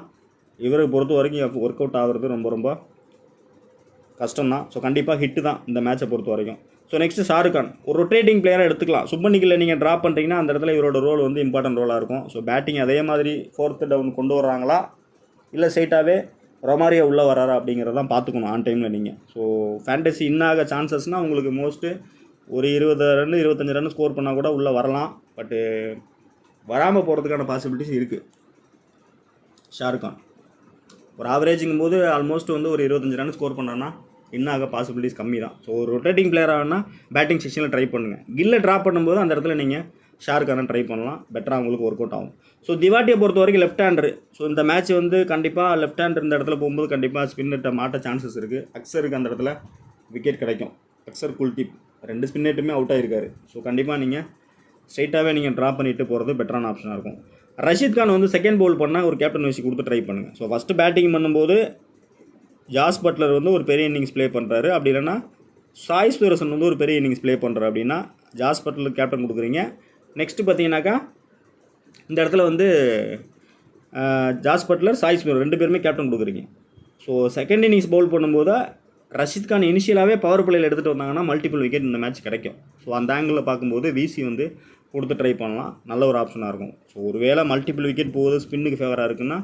இவரை பொறுத்த வரைக்கும் ஒர்க் அவுட் ஆகிறது ரொம்ப கஷ்டம் தான். ஸோ கண்டிப்பாக ஹிட்டு தான் இந்த மேட்சை பொறுத்த வரைக்கும். ஸோ நெக்ஸ்ட்டு ஷாருக் கான் ஒரு ரொட்டேட்டிங் பிளேயராக எடுத்துக்கலாம். சுப்மன் கில்லை நீங்கள் ட்ராப் பண்ணுறீங்கன்னா அந்த இடத்துல இவரோட ரோல் வந்து இம்பார்ட்டன்ட் ரோலாக இருக்கும். ஸோ பேட்டிங் அதே மாதிரி 4th டவுன் கொண்டு வர்றாங்களா இல்லை ஸ்ட்ரைட்டாகவே ரொமாரியா உள்ளே வராரா அப்படிங்கிறதான் பார்த்துக்கணும் ஆன் டைமில் நீங்கள். ஸோ ஃபேண்டசி இன்னாக சான்சஸ்னால் உங்களுக்கு மோஸ்ட்டு ஒரு 20 ரன் 25 ரன் ஸ்கோர் பண்ணால் கூட உள்ளே வரலாம். பட்டு வராமல் போகிறதுக்கான பாசிபிலிட்டிஸ் இருக்குது. ஷாருக் கான் ஒரு ஆவரேஜிங்கும் போது ஆல்மோஸ்ட் வந்து ஒரு 25 ரன் ஸ்கோர் பண்ணோன்னா இன்னாக பாசிபிலிட்டிஸ் கம்மி தான். ஸோ ஒரு ரொட்டேட்டிங் பிளேயராகனா பேட்டிங் செக்ஷனில் ட்ரை பண்ணுங்கள். கில்லை ட்ராப் பண்ணும்போது அந்த இடத்துல நீங்கள் ஷாருக் கானை ட்ரை பண்ணலாம். பெட்டராக உங்களுக்கு ஒர்க் அவுட் ஆகும். ஸோ திவாட்டியை பொறுத்த வரைக்கும் லெஃப்ட் ஹேண்டரு. ஸோ இந்த மேட்ச் வந்து கண்டிப்பாக லெஃப்ட் ஹேண்டர் இந்த இடத்துல போகும்போது கண்டிப்பாக ஸ்பின்னர்கிட்ட மாட்ட சான்சஸ் இருக்குது. அக்சருக்கு அந்த இடத்துல விக்கெட் கிடைக்கும். அக்சர் குல்தீப் 2 ஸ்பின்னர்ட்டுமே அவுட் ஆகிருக்காரு. ஸோ கண்டிப்பாக நீங்கள் ஸ்ட்ரைட்டாகவே நீங்கள் ட்ராப் பண்ணிவிட்டு போகிறது பெட்டரான ஆப்ஷனாக இருக்கும். ரஷீத் கான் வந்து செகண்ட் பவுல் பண்ணால் ஒரு கேப்டன் வைஸ் கொடுத்து ட்ரை பண்ணுங்கள். ஸோ ஃபஸ்ட்டு பேட்டிங் பண்ணும்போது ஜாஸ் பட்லர் வந்து ஒரு பெரிய இன்னிங்ஸ் ப்ளே பண்ணுறாரு. அப்படி இல்லைன்னா சாய் சுதர்சன் வந்து ஒரு பெரிய இன்னிங்ஸ் ப்ளே பண்ணுறாரு அப்படின்னா ஜாஸ் பட்லருக்கு கேப்டன் கொடுக்குறீங்க. நெக்ஸ்ட்டு பார்த்தீங்கன்னாக்கா இந்த இடத்துல வந்து ஜாஸ் பட்லர், சாய் சுதர்சன் 2 பேருமே கேப்டன் கொடுக்குறீங்க. ஸோ செகண்ட் இன்னிங்ஸ் பவுல் பண்ணும்போது ரஷீத் கான் இனிஷியலாகவே பவர் பிளேயில் எடுத்துகிட்டு வந்தாங்கன்னா மல்டிபிள் விக்கெட் இந்த மேட்ச் கிடைக்கும். ஸோ அந்த ஆங்கிளில் பார்க்கும்போது விசி வந்து கொடுத்து ட்ரை பண்ணலாம். நல்ல ஒரு ஆப்ஷனாக இருக்கும். ஸோ ஒரு வேளை மல்டிபிள் விக்கெட் போகுது ஸ்பின்னுக்கு ஃபேவராக இருக்குன்னா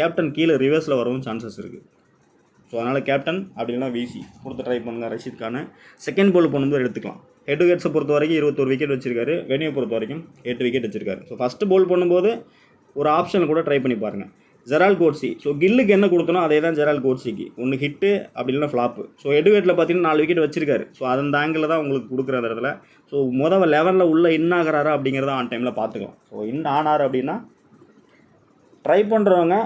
கேப்டன் கீழே ரிவர்ஸில் வரவும் சான்சஸ் இருக்குது. ஸோ அதனால் கேப்டன் அப்படி இல்லைனா விசி கொடுத்து ட்ரை பண்ணுங்கள். ரஷீத் கானை செகண்ட் பவுல் பண்ணும்போது எடுத்துக்கலாம். ஹெட்வேர்ட்ஸை பொறுத்த வரைக்கும் 21 விக்கெட் வச்சிருக்காரு. வெனியை பொறுத்த வரைக்கும் 8 விக்கெட் வச்சிருக்காரு. ஸோ ஃபஸ்ட்டு பவுல் பண்ணும்போது ஒரு ஆப்ஷன் கூட ட்ரை பண்ணி பாருங்கள். ஜெரால் கோட்ஸி. ஸோ கில்லுக்கு என்ன கொடுத்தனோ அதே தான் ஜெரால் கோட்ஸிக்கு. ஒன்று ஹிட்டு அப்படி இல்லைனா ஃப்ளாப்பு. ஸோ ஹெட்வேர்ட்டில் பார்த்தீங்கன்னா 4 விக்கெட் வச்சிருக்காரு. ஸோ அந்த ஆங்கிளில் தான் உங்களுக்கு கொடுக்குற அந்த இடத்துல. ஸோ முதல் 11 உள்ளே இன் ஆகிறாரா அப்படிங்கிறத ஆன் டைமில் பார்த்துக்கலாம். ஸோ இன் ஆனார் அப்படின்னா ட்ரை பண்ணுறவங்க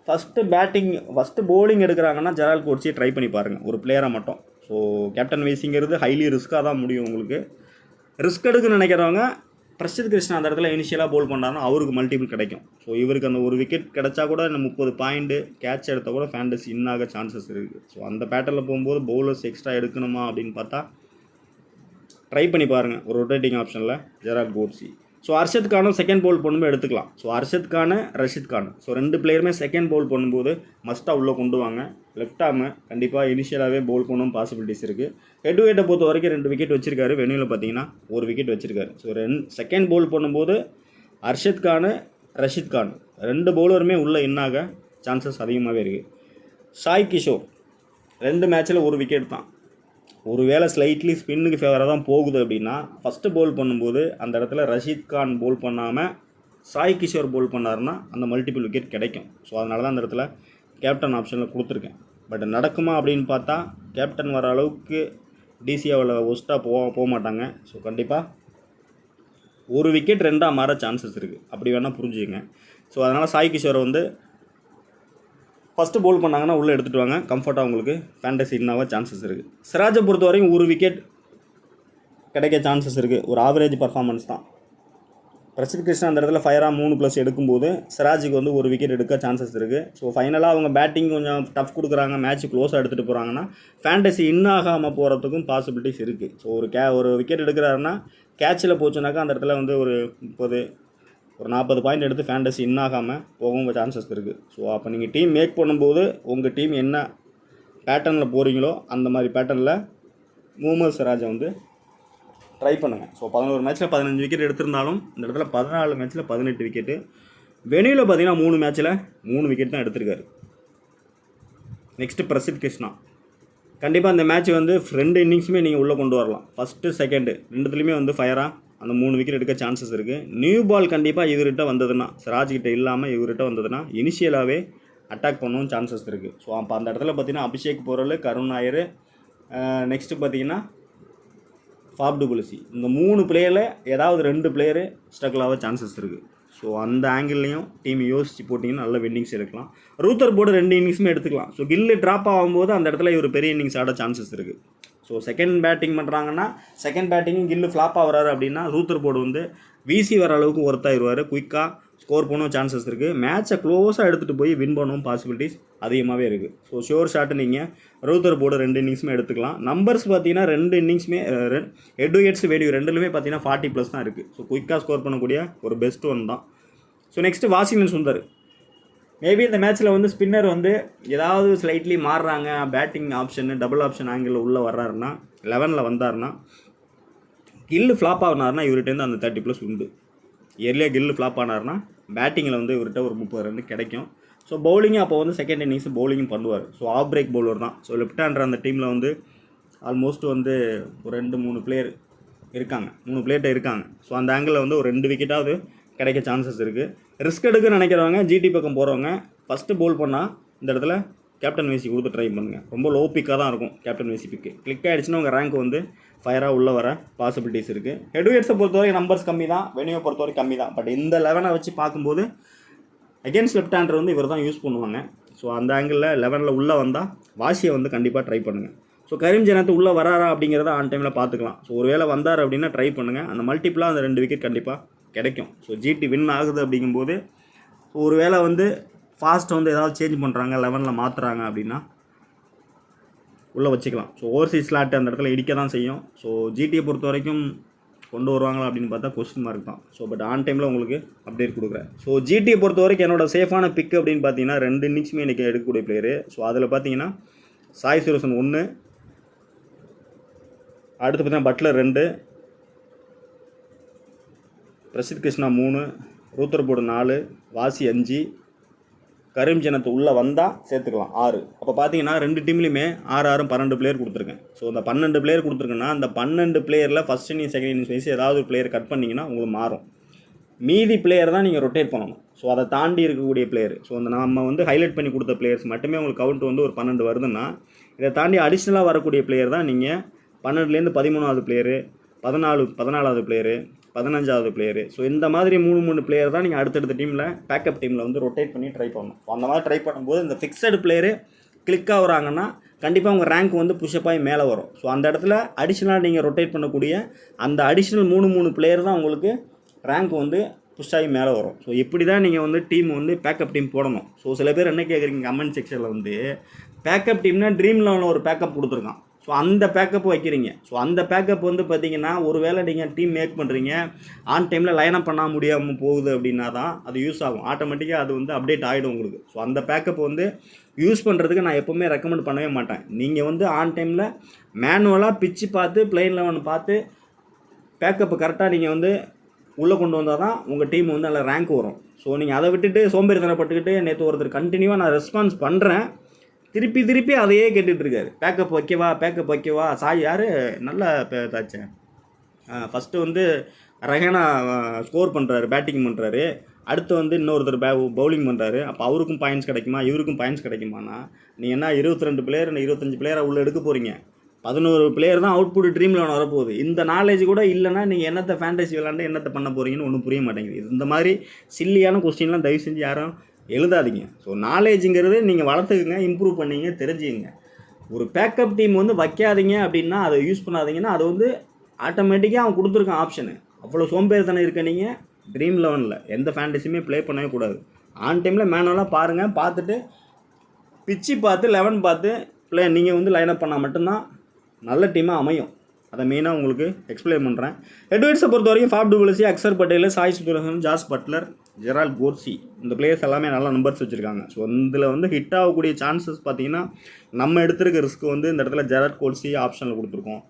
ஃபஸ்ட்டு போலிங் எடுக்கிறாங்கன்னா ஜெரால் கோட்ஸியை ட்ரை பண்ணி பாருங்கள், ஒரு பிளேயரை மட்டும். ஸோ கேப்டன் வைஸிங்கிறது ஹைலி ரிஸ்க்காக தான் முடியும் உங்களுக்கு. ரிஸ்க் எடுக்குன்னு நினைக்கிறவங்க பிரசித் கிருஷ்ணா அந்த இடத்துல இனிஷியலாக போல் பண்ணாருன்னா அவருக்கு மல்டிபிள் கிடைக்கும். ஸோ இவருக்கு அந்த ஒரு விக்கெட் கிடைச்சா கூட இந்த 30 பாயிண்ட்டு கேட்ச் எடுத்தால் கூட ஃபேண்டசி இன்னாக சான்சஸ் இருக்குது. ஸோ அந்த பேட்டர்னில் போகும்போது பவுலர்ஸ் எக்ஸ்ட்ரா எடுக்கணுமா அப்படின்னு பார்த்தா ட்ரை பண்ணி பாருங்கள் ஒரு ரொட்டேட்டிங் ஆப்ஷனில் ஜெராட் கோட்ஸி. ஸோ அர்ஷத் கானும் செகண்ட் பவுல் பண்ணும்போது எடுத்துக்கலாம். ஸோ அர்ஷத் கான், ரஷித் கான், ஸோ 2 பிளேயருமே செகண்ட் பவுல் பண்ணும்போது மஸ்ட்டாக உள்ளே கொண்டு வாங்க. லெஃப்ட் ஆர்மு கண்டிப்பாக இனிஷியலாகவே பவுல் பண்ணணும் பாசிபிலிட்டிஸ் இருக்குது. ஹெட் டு ஹெட்டை பொறுத்த வரைக்கும் 2 விக்கெட் வச்சிருக்காரு. வெனியூவில் பார்த்தீங்கன்னா 1 விக்கெட் வச்சிருக்காரு. ஸோ செகண்ட் பவுல் பண்ணும்போது அர்ஷத் கான், ரஷித் கான் 2 பவுலருமே உள்ளே இன்னாக சான்சஸ் அதிகமாகவே இருக்குது. சாய் கிஷோர் 2 மேட்ச்சில் 1 விக்கெட் தான். ஒருவேளை ஸ்லைட்லி ஸ்பின்னுக்கு ஃபேவராக தான் போகுது அப்படின்னா ஃபஸ்ட்டு பவுல் பண்ணும்போது அந்த இடத்துல ரஷீத் கான் பவுல் பண்ணாமல் சாய் கிஷோர் பவுல் பண்ணாருன்னா அந்த மல்டிபிள் விக்கெட் கிடைக்கும். ஸோ அதனால தான் அந்த இடத்துல கேப்டன் ஆப்ஷனில் கொடுத்துருக்கேன். பட் நடக்குமா அப்படின்னு பார்த்தா கேப்டன் வர அளவுக்கு டிசியாவில் ஒஸ்ட்டாக போக மாட்டாங்க. ஸோ கண்டிப்பாக 1 விக்கெட் 2ஆக மாற சான்சஸ் இருக்குது. அப்படி வேணால் புரிஞ்சுக்கங்க. ஸோ அதனால் சாய் கிஷோரை வந்து ஃபஸ்ட்டு பவுல் பண்ணாங்கன்னா உள்ளே எடுத்துகிட்டு வாங்க. கம்ஃபர்ட்டாக உங்களுக்கு ஃபேண்டசி இன்னாக சான்சஸ் இருக்குது. சிராஜை பொறுத்த வரைக்கும் 1 விக்கெட் கிடைக்க சான்சஸ் இருக்குது. ஒரு ஆவரேஜ் பர்ஃபார்மன்ஸ் தான். பிரசித் கிருஷ்ணா அந்த இடத்துல 5+3 எடுக்கும்போது சிராஜுக்கு வந்து 1 விக்கெட் எடுக்க சான்சஸ் இருக்குது. ஸோ ஃபைனலாக அவங்க பேட்டிங் கொஞ்சம் டஃப் கொடுக்குறாங்க, மேட்ச் க்ளோஸாக எடுத்துகிட்டு போகிறாங்கன்னா ஃபேண்டசி இன்னாகாமல் போகிறதுக்கும் பாசிபிலிட்டிஸ் இருக்குது. ஸோ ஒரு விக்கெட் எடுக்கிறாருன்னா கேட்சில் போச்சுனாக்கா அந்த இடத்துல வந்து ஒரு 40 பாயிண்ட் எடுத்து ஃபேண்டசி இன்னாகாமல் போகவும் சான்சஸ் இருக்குது. ஸோ அப்போ நீங்கள் டீம் மேக் பண்ணும்போது உங்கள் டீம் என்ன பேட்டர்னில் போகிறீங்களோ அந்த மாதிரி பேட்டர்னில் முகமது சிராஜை வந்து ட்ரை பண்ணுங்கள். ஸோ 11 மேட்ச்சில் 15 விக்கெட் எடுத்திருந்தாலும் இந்த இடத்துல 14 மேட்ச்சில் 18 விக்கெட்டு. வெனியூவில் பார்த்தீங்கன்னா 3 மேட்ச்சில் 3 விக்கெட் தான் எடுத்திருக்காரு. நெக்ஸ்ட்டு பிரசித் கிருஷ்ணா கண்டிப்பாக அந்த மேட்ச் வந்து 2 இன்னிங்ஸுமே நீங்கள் உள்ளே கொண்டு வரலாம். ஃபஸ்ட்டு செகண்டு 2த்துலேயுமே வந்து ஃபயராக அந்த 3 விக்கெட் எடுக்க சான்சஸ் இருக்குது. நியூ பால் கண்டிப்பாக இவர்கிட்ட வந்ததுன்னா, சிராஜ்கிட்ட இல்லாமல் இவர்கிட்ட வந்ததுன்னா இனிஷியலாகவே அட்டாக் பண்ணவும் சான்சஸ் இருக்குது. ஸோ அப்போ அந்த இடத்துல பார்த்தீங்கன்னா அபிஷேக் போரல், கருண் நாயர், நெக்ஸ்ட்டு பார்த்தீங்கன்னா ஃபாப் டு புலசி, இந்த 3 பிளேயரில் ஏதாவது 2 பிளேயரு ஸ்ட்ரகிள் ஆக சான்சஸ் இருக்குது. ஸோ அந்த ஆங்கிள்லையும் டீம் யோசிச்சு போட்டிங்கன்னா நல்ல வின்னிங்ஸ் எடுக்கலாம். ரூத்தர் போர்டு 2 இன்னிங்ஸுமே எடுத்துக்கலாம். ஸோ கில்லு ட்ராப் ஆகும்போது அந்த இடத்துல இவர் பெரிய இன்னிங்ஸ் ஆட சான்சஸ் இருக்குது. ஸோ செகண்ட் பேட்டிங் பண்ணுறாங்கன்னா செகண்ட் பேட்டிங்கும் கில்லு ஃப்ளாப் ஆகிறாரு அப்படின்னா ரூத்தர் போர்டு வந்து வீசி வர அளவுக்கு ஒர்த்தாகிடுவார். குயிக்காக ஸ்கோர் பண்ணவும் சான்சஸ் இருக்குது. மேட்சை க்ளோஸாக எடுத்துகிட்டு போய் வின் பண்ணவும் பாசிபிலிட்டிஸ் அதிகமாகவே இருக்குது. ஸோ ஷோர் ஷாட்டு நீங்கள் ரூத்தர் போர்டு 2 இன்னிங்ஸுமே எடுத்துக்கலாம். நம்பர்ஸ் பார்த்தீங்கன்னா 2 இன்னிங்ஸுமே ஹெட் டு ஹெட்ஸ் வேல்யூ 2லுமே பார்த்தீங்கன்னா 40+ தான் இருக்குது. ஸோ குயிக்காக ஸ்கோர் பண்ணக்கூடிய ஒரு பெஸ்ட் ஒன் தான். So next Washington Sundar maybe இந்த மேட்ச்சில் வந்து ஸ்பின்னர் வந்து ஏதாவது ஸ்லைட்லி மாறுறாங்க, பேட்டிங் ஆப்ஷனு டபுள் ஆப்ஷன் ஆங்கிளில் உள்ளே வர்றாருன்னா 11ல் வந்தாருன்னா கில்லு ஃப்ளாப் ஆகினார்னா இவர்கிட்டேருந்து அந்த 30+ உண்டு. இயர்லியாக கில்லு ஃப்ளாப் ஆனார்னா பேட்டிங்கில் வந்து இவர்கிட்ட ஒரு 30 ரன் கிடைக்கும். ஸோ பவுலிங்கும் அப்போ வந்து செகண்ட் இன்னிங்ஸ் பவுலிங்கும் பண்ணுவார். ஸோ ஆஃப் பிரேக் பவுலர் தான். ஸோ லெஃப்ட் ஹேண்டர் அந்த டீமில் வந்து ஆல்மோஸ்ட் வந்து ஒரு 2-3 பிளேயர் இருக்காங்க, 3 பிளேயர்கிட்ட இருக்காங்க. ஸோ அந்த ஆங்கிளில் வந்து ஒரு 2 விக்கெட்டாவது கிடைக்க சான்சஸ் இருக்குது. ரிஸ்க் எடுக்க நினைக்கிறவங்க ஜிடி பக்கம் போகிறவங்க ஃபஸ்ட்டு பவுல் பண்ணால் இந்த இடத்துல கேப்டன் வைசி கொடுத்து ட்ரை பண்ணுங்கள். ரொம்ப லோ பிக்காக தான் இருக்கும் கேப்டன் வைசி பிக்கு. கிளிக் ஆகிடுச்சுன்னா உங்கள் ரேங்க் வந்து ஃபயராக உள்ளே வர பாசிபிலிட்டிஸ் இருக்குது. ஹெட் டு ஹெட்ஸை பொறுத்தவரைக்கும் நம்பர்ஸ் கம்மி தான், வெனியூவை பொறுத்தவரைக்கும் கம்மி தான். பட் இந்த 11 வச்சு பார்க்கும்போது அகேன்ஸ்ட் லெஃப்ட் ஹேண்டர் வந்து இவர் தான் யூஸ் பண்ணுவாங்க. ஸோ அந்த ஆங்கிளில் 11ல் உள்ளே வந்தால் வாஷியை வந்து கண்டிப்பாக ட்ரை பண்ணுங்கள். ஸோ கரீம் ஜனாத் உள்ளே வராரா அப்படிங்கிறத ஆன் டைமில் பார்த்துக்கலாம். ஸோ ஒரு வேளை வந்தார் அப்படின்னா ட்ரை பண்ணுங்கள். அந்த மல்டிப்ளாக அந்த 2 விக்கெட் கண்டிப்பாக கிடைக்கும். ஸோ ஜிடி வின் ஆகுது அப்படிங்கும்போது ஒரு வேளை வந்து ஃபாஸ்ட் வந்து ஏதாவது சேஞ்ச் பண்ணுறாங்க, 11ல் மாற்றுறாங்க அப்படின்னா உள்ளே வச்சுக்கலாம். ஸோ ஓவர்சீஸ் ஸ்லாட் அந்த இடத்துல இடிக்க தான் செய்யும். ஸோ ஜிடியை பொறுத்த வரைக்கும் கொண்டு வருவாங்களா அப்படின்னு பார்த்தா கொஸ்டின் மார்க் தான். ஸோ பட் ஆன் டைமில் உங்களுக்கு அப்டேட் கொடுக்குறேன். ஸோ ஜிடியை பொறுத்த வரைக்கும் என்னோட சேஃபான பிக் அப்படின்னு பார்த்தீங்கன்னா 2 இன்னிங்ஸுமே இன்றைக்கி எடுக்கக்கூடிய பிளேயரு. ஸோ அதில் பார்த்தீங்கன்னா சாய் சுரேசன் 1, அடுத்து பார்த்தீங்கன்னா பட்லர் 2, பிரசித் கிருஷ்ணா 3, ரூத்தர் போர்டு 4, வாசி 5, கரீம் ஜனாத் உள்ளே வந்தால் சேர்த்துக்கலாம் 6. அப்போ பார்த்தீங்கன்னா 2 டீம்லையுமே 6 12 பிளேயர் கொடுத்துருக்கேன். ஸோ அந்த 12 பிளேயர் கொடுத்துருக்கேன்னா அந்த 12 பிளேயரில் first inning second innings wise ஏதாவது ஒரு பிளேயர் கட் பண்ணிங்கன்னா உங்களுக்கு மாறும். மீதி பிளேயர் தான் நீங்கள் ரொட்டேட் பண்ணணும். ஸோ அதை தாண்டி இருக்கக்கூடிய பிளேயர், ஸோ அந்த நம்ம வந்து ஹைலைட் பண்ணி கொடுத்த பிளேயர்ஸ் மட்டுமே உங்களுக்கு கவுண்ட் வந்து ஒரு 12 வருதுன்னா இதை தாண்டி அடிஷ்னலாக வரக்கூடிய பிளேயர் தான் நீங்கள் 12லேருந்து 13வது பிளேயரு, 14வது பிளேயரு, 15வது பிளேயரு. ஸோ இந்த மாதிரி 3 பிளேயர் தான் நீங்கள் அடுத்தடுத்த டீமில் பேக்கப் டீமில் வந்து ரொட்டேட் பண்ணி ட்ரை பண்ணணும். ஸோ அந்த மாதிரி ட்ரை பண்ணும்போது இந்த ஃபிக்ஸடு பிளேயரு கிளிக் ஆகுறாங்கன்னா கண்டிப்பாக உங்கள் ரேங்க் வந்து புஷ்அப் ஆகி மேலே வரும். ஸோ அந்த இடத்துல அடிஷ்னலாக நீங்கள் ரொட்டேட் பண்ணக்கூடிய அந்த அடிஷ்னல் 3 பிளேயர் தான் உங்களுக்கு ரேங்க் வந்து புஷ் ஆகி மேலே வரும். ஸோ இப்படி தான் நீங்கள் வந்து டீம் வந்து பேக்கப் டீம் போடணும். ஸோ சில பேர் என்ன கேட்குறீங்க கமெண்ட் செக்ஷனில் வந்து பேக்கப் டீம்னா ட்ரீம் லெவலில் ஒரு பேக்கப் கொடுத்துருக்கான். ஸோ அந்த பேக்கப் வைக்கிறீங்க. ஸோ அந்த பேக்கப் வந்து பார்த்தீங்கன்னா ஒரு வேளை நீங்கள் டீம் மேக் பண்ணுறீங்க ஆன் டைமில் லைனப் பண்ண முடியாமல் போகுது அப்படின்னா தான் அது யூஸ் ஆகும். ஆட்டோமேட்டிக்காக அது வந்து அப்டேட் ஆகிடும் உங்களுக்கு. ஸோ அந்த பேக்கப் வந்து யூஸ் பண்ணுறதுக்கு நான் எப்போவுமே ரெக்கமெண்ட் பண்ணவே மாட்டேன். நீங்கள் வந்து ஆன் டைமில் மேனுவலாக பிச்சு பார்த்து பிளெயின் லெவன் பார்த்து பேக்கப்பு கரெக்டாக நீங்கள் வந்து உள்ளே கொண்டு வந்தால் தான் உங்கள் டீம் வந்து நல்ல ரேங்க் வரும். ஸோ நீங்கள் அதை விட்டுட்டு சோம்பேறித்தனப்பட்டுக்கிட்டு நேற்று ஒருத்தர் கண்டினியூவாக நான் ரெஸ்பான்ஸ் பண்ணுறேன் திருப்பி அதையே கேட்டுட்ருக்காரு. பேக்கப் வைக்கவா சாய் யார் நல்ல தாச்சேன். ஃபஸ்ட்டு வந்து ரஹேனா ஸ்கோர் பண்ணுறாரு, பேட்டிங் பண்ணுறாரு. அடுத்து வந்து இன்னொருத்தர் பவுலிங் பண்ணுறாரு. அப்போ அவருக்கும் பாயிண்ட்ஸ் கிடைக்குமா இவருக்கும் பாயிண்ட்ஸ் கிடைக்குமானா நீ என்ன 22 பிளேயர் 25 பிளேயரை உள்ளே எடுக்க போகிறீங்க. 11 பிளேயர் தான் அவுட்புட் ட்ரீம் லெவன் வரப்போகுது. இந்த நாலேஜ் கூட இல்லைனா நீங்கள் என்னத்தை ஃபேண்டசி விளாண்டு என்னத்தை பண்ண போகிறீங்கன்னு ஒன்றும் புரிய மாட்டேங்குது. இந்த மாதிரி சில்லியான கொஸ்டின்லாம் தயவு செஞ்சு யாரும் எழுதாதீங்க. ஸோ நாலேஜுங்கிறது நீங்கள் வளர்த்துக்குங்க, இம்ப்ரூவ் பண்ணிங்க, தெரிஞ்சுங்க. ஒரு பேக்கப் டீம் வந்து வைக்காதீங்க அப்படின்னா அதை யூஸ் பண்ணாதீங்கன்னா அது வந்து ஆட்டோமேட்டிக்காக அவன் கொடுத்துருக்கான் ஆப்ஷனு. அவ்வளோ சோம்பேறித்தனம் இருக்க நீங்கள் ட்ரீம் லெவனில் எந்த ஃபேண்டஸியுமே ப்ளே பண்ணவே கூடாது. ஆன் டைமில் மேனுவலாக பாருங்கள், பார்த்துட்டு பிச்சு பார்த்து 11 பார்த்து நீங்கள் வந்து லைனப் பண்ணால் மட்டும்தான் நல்ல டீமாக அமையும். அதை மெயினாக உங்களுக்கு எக்ஸ்பிளைன் பண்ணுறேன். ஹெட்வைட்ஸை பொறுத்த வரைக்கும் Faf du Plessis, Axar Patel, Sai Sudharsan, Jos Buttler, Gerald Coetzee இந்த பிளேயர்ஸ் எல்லாமே நல்ல நம்பர்ஸ் வச்சுருக்காங்க. ஸோ இதில் வந்து ஹிட் ஆகக்கூடிய சான்சஸ் பார்த்தீங்கன்னா நம்ம எடுத்துருக்க ரிஸ்க் வந்து இந்த இடத்துல ஜெரால்ட் கோர்சி ஆப்ஷனில் கொடுத்துருக்கோம்.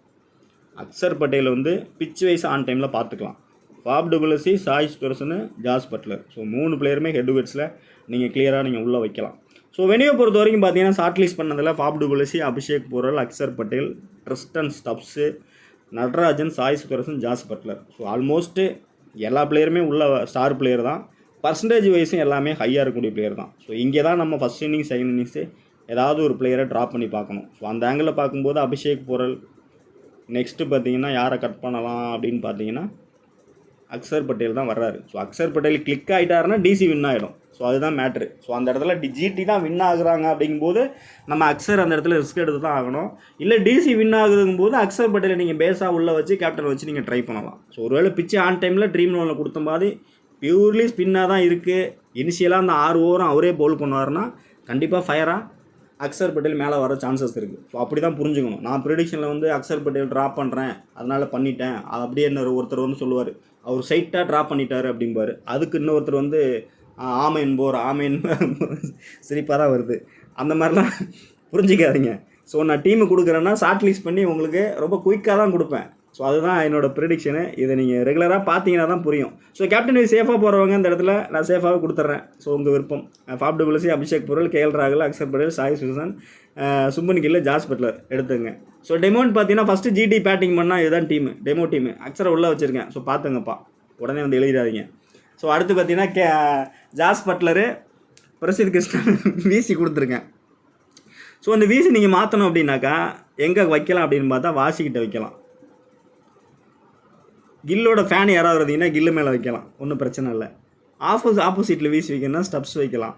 அக்சர் பட்டேல் வந்து பிச் வைஸ் ஆன் டைமில் பார்த்துக்கலாம். Faf du Plessis, Sai Sudharsan, Jos Buttler so 3 பிளேயருமே ஹெட்வைட்ஸில் நீங்கள் கிளியராக நீங்கள் உள்ளே வைக்கலாம். ஸோ வெனியை பொறுத்த வரைக்கும் பார்த்தீங்கன்னா ஷார்ட் லிஸ்ட் பண்ணதில் Faf du Plessis, Abhishek Porel, Axar Patel, Tristan Stubbs, Natarajan, Sai Sudharsan, Jos Buttler. So almost எல்லா பிளேயருமே உள்ள ஸ்டார் பிளேயர் தான். பர்சன்டேஜ் வைஸும் எல்லாமே ஹையாக இருக்கக்கூடிய பிளேயர் தான். ஸோ இங்கே தான் நம்ம ஃபஸ்ட் இன்னிங்ஸ் செகண்ட் இன்னிங்ஸு ஏதாவது ஒரு பிளேயரை ட்ராப் பண்ணி பார்க்கணும். ஸோ அந்த ஆங்கிளில் பார்க்கும்போது அபிஷேக் போரல், நெக்ஸ்ட்டு பார்த்தீங்கன்னா யாரை கட் பண்ணலாம் அப்படின்னு பார்த்தீங்கன்னா அக்சர் பட்டேல் தான் வர்றாரு. ஸோ அக்சர் பட்டேல் கிளிக் ஆகிட்டாருன்னா டிசி வின் ஆகிடும். ஸோ அதுதான் மேட்ரு. ஸோ அந்த இடத்துல ஜிடி தான் வின் ஆகுறாங்க அப்படிங்கும்போது நம்ம அக்சர் அந்த இடத்துல ரிஸ்க் எடுத்து தான் ஆகணும். இல்லை டிசி வின் ஆகுதுங்கும் போது அக்சர் பட்டேலை நீங்கள் பேஸாக உள்ளே வச்சு கேப்டன் வச்சு நீங்கள் ட்ரை பண்ணலாம். ஸோ ஒருவேளை பிச்சு ஆன் டைமில் ட்ரீம் லெவனில் கொடுத்த மாதிரி பியூர்லி ஸ்பின்னாக தான் இருக்குது. இனிஷியலாக அந்த 6 ஓவரும் அவரே பவுல் பண்ணுவார்னா கண்டிப்பாக ஃபயராக அக்சர் பட்டேல் மேலே வர சான்சஸ் இருக்குது. ஸோ அப்படி தான் புரிஞ்சுக்கணும். நான் ப்ரிடிக்ஷனில் வந்து அக்சர் பட்டேல் ட்ராப் பண்ணுறேன் அதனால் பண்ணிட்டேன் அப்படியே ஒருத்தர் வந்து சொல்லுவார் அவர் சைட்டாக ட்ராப் பண்ணிட்டார் அப்படிம்பார். அதுக்கு இன்னொருத்தர் வந்து ஆமேன் சிரிப்பாக தான் வருது. அந்த மாதிரிலாம் புரிஞ்சிக்காதீங்க. ஸோ நான் டீமு கொடுக்குறேன்னா ஷார்ட் லிஸ்ட் பண்ணி உங்களுக்கு ரொம்ப குயிக்காக தான் கொடுப்பேன். ஸோ அதுதான் என்னோடய ப்ரிடிக்ஷனு. இதை நீங்கள் ரெகுலராக பார்த்தீங்கன்னா தான் புரியும். ஸோ கேப்டன் வைஸ் சேஃபாக போகிறவங்க இந்த இடத்துல நான் சேஃபாகவே கொடுத்துட்றேன். ஸோ உங்கள் விருப்பம். Faf du Plessis, Abhishek Porel, KL ராகுல், அக்சர் பட்டேல், சாய் சுதர்சன், சுப்மன் கில், ஜாஸ் பட்லர் எடுத்துங்க. ஸோ டெமோன்னு பார்த்தீங்கன்னா ஃபஸ்ட்டு ஜிடி பேட்டிங் பண்ணால் இதுதான் டீமு, டெமோ டீமு. அக்சரை உள்ளே வச்சுருக்கேன். ஸோ பார்த்துங்கப்பா, உடனே வந்து எழுதிடாதீங்க. ஸோ அடுத்து பார்த்தீங்கன்னா ஜாஸ் பட்லரு, பிரசித் கிருஷ்ணன் வீசி கொடுத்துருக்கேன். ஸோ அந்த வீசி நீங்கள் மாற்றணும் அப்படின்னாக்கா எங்கே வைக்கலாம் அப்படின்னு பார்த்தா வாசிக்கிட்ட வைக்கலாம். கில்லோட ஃபேன் யாராவது இருந்தீங்கன்னா கில்லு மேலே வைக்கலாம், ஒன்றும் பிரச்சனை இல்லை. ஆப்போசிட்டில் வீசி வைக்கணும்னா ஸ்டப்ஸ் வைக்கலாம்.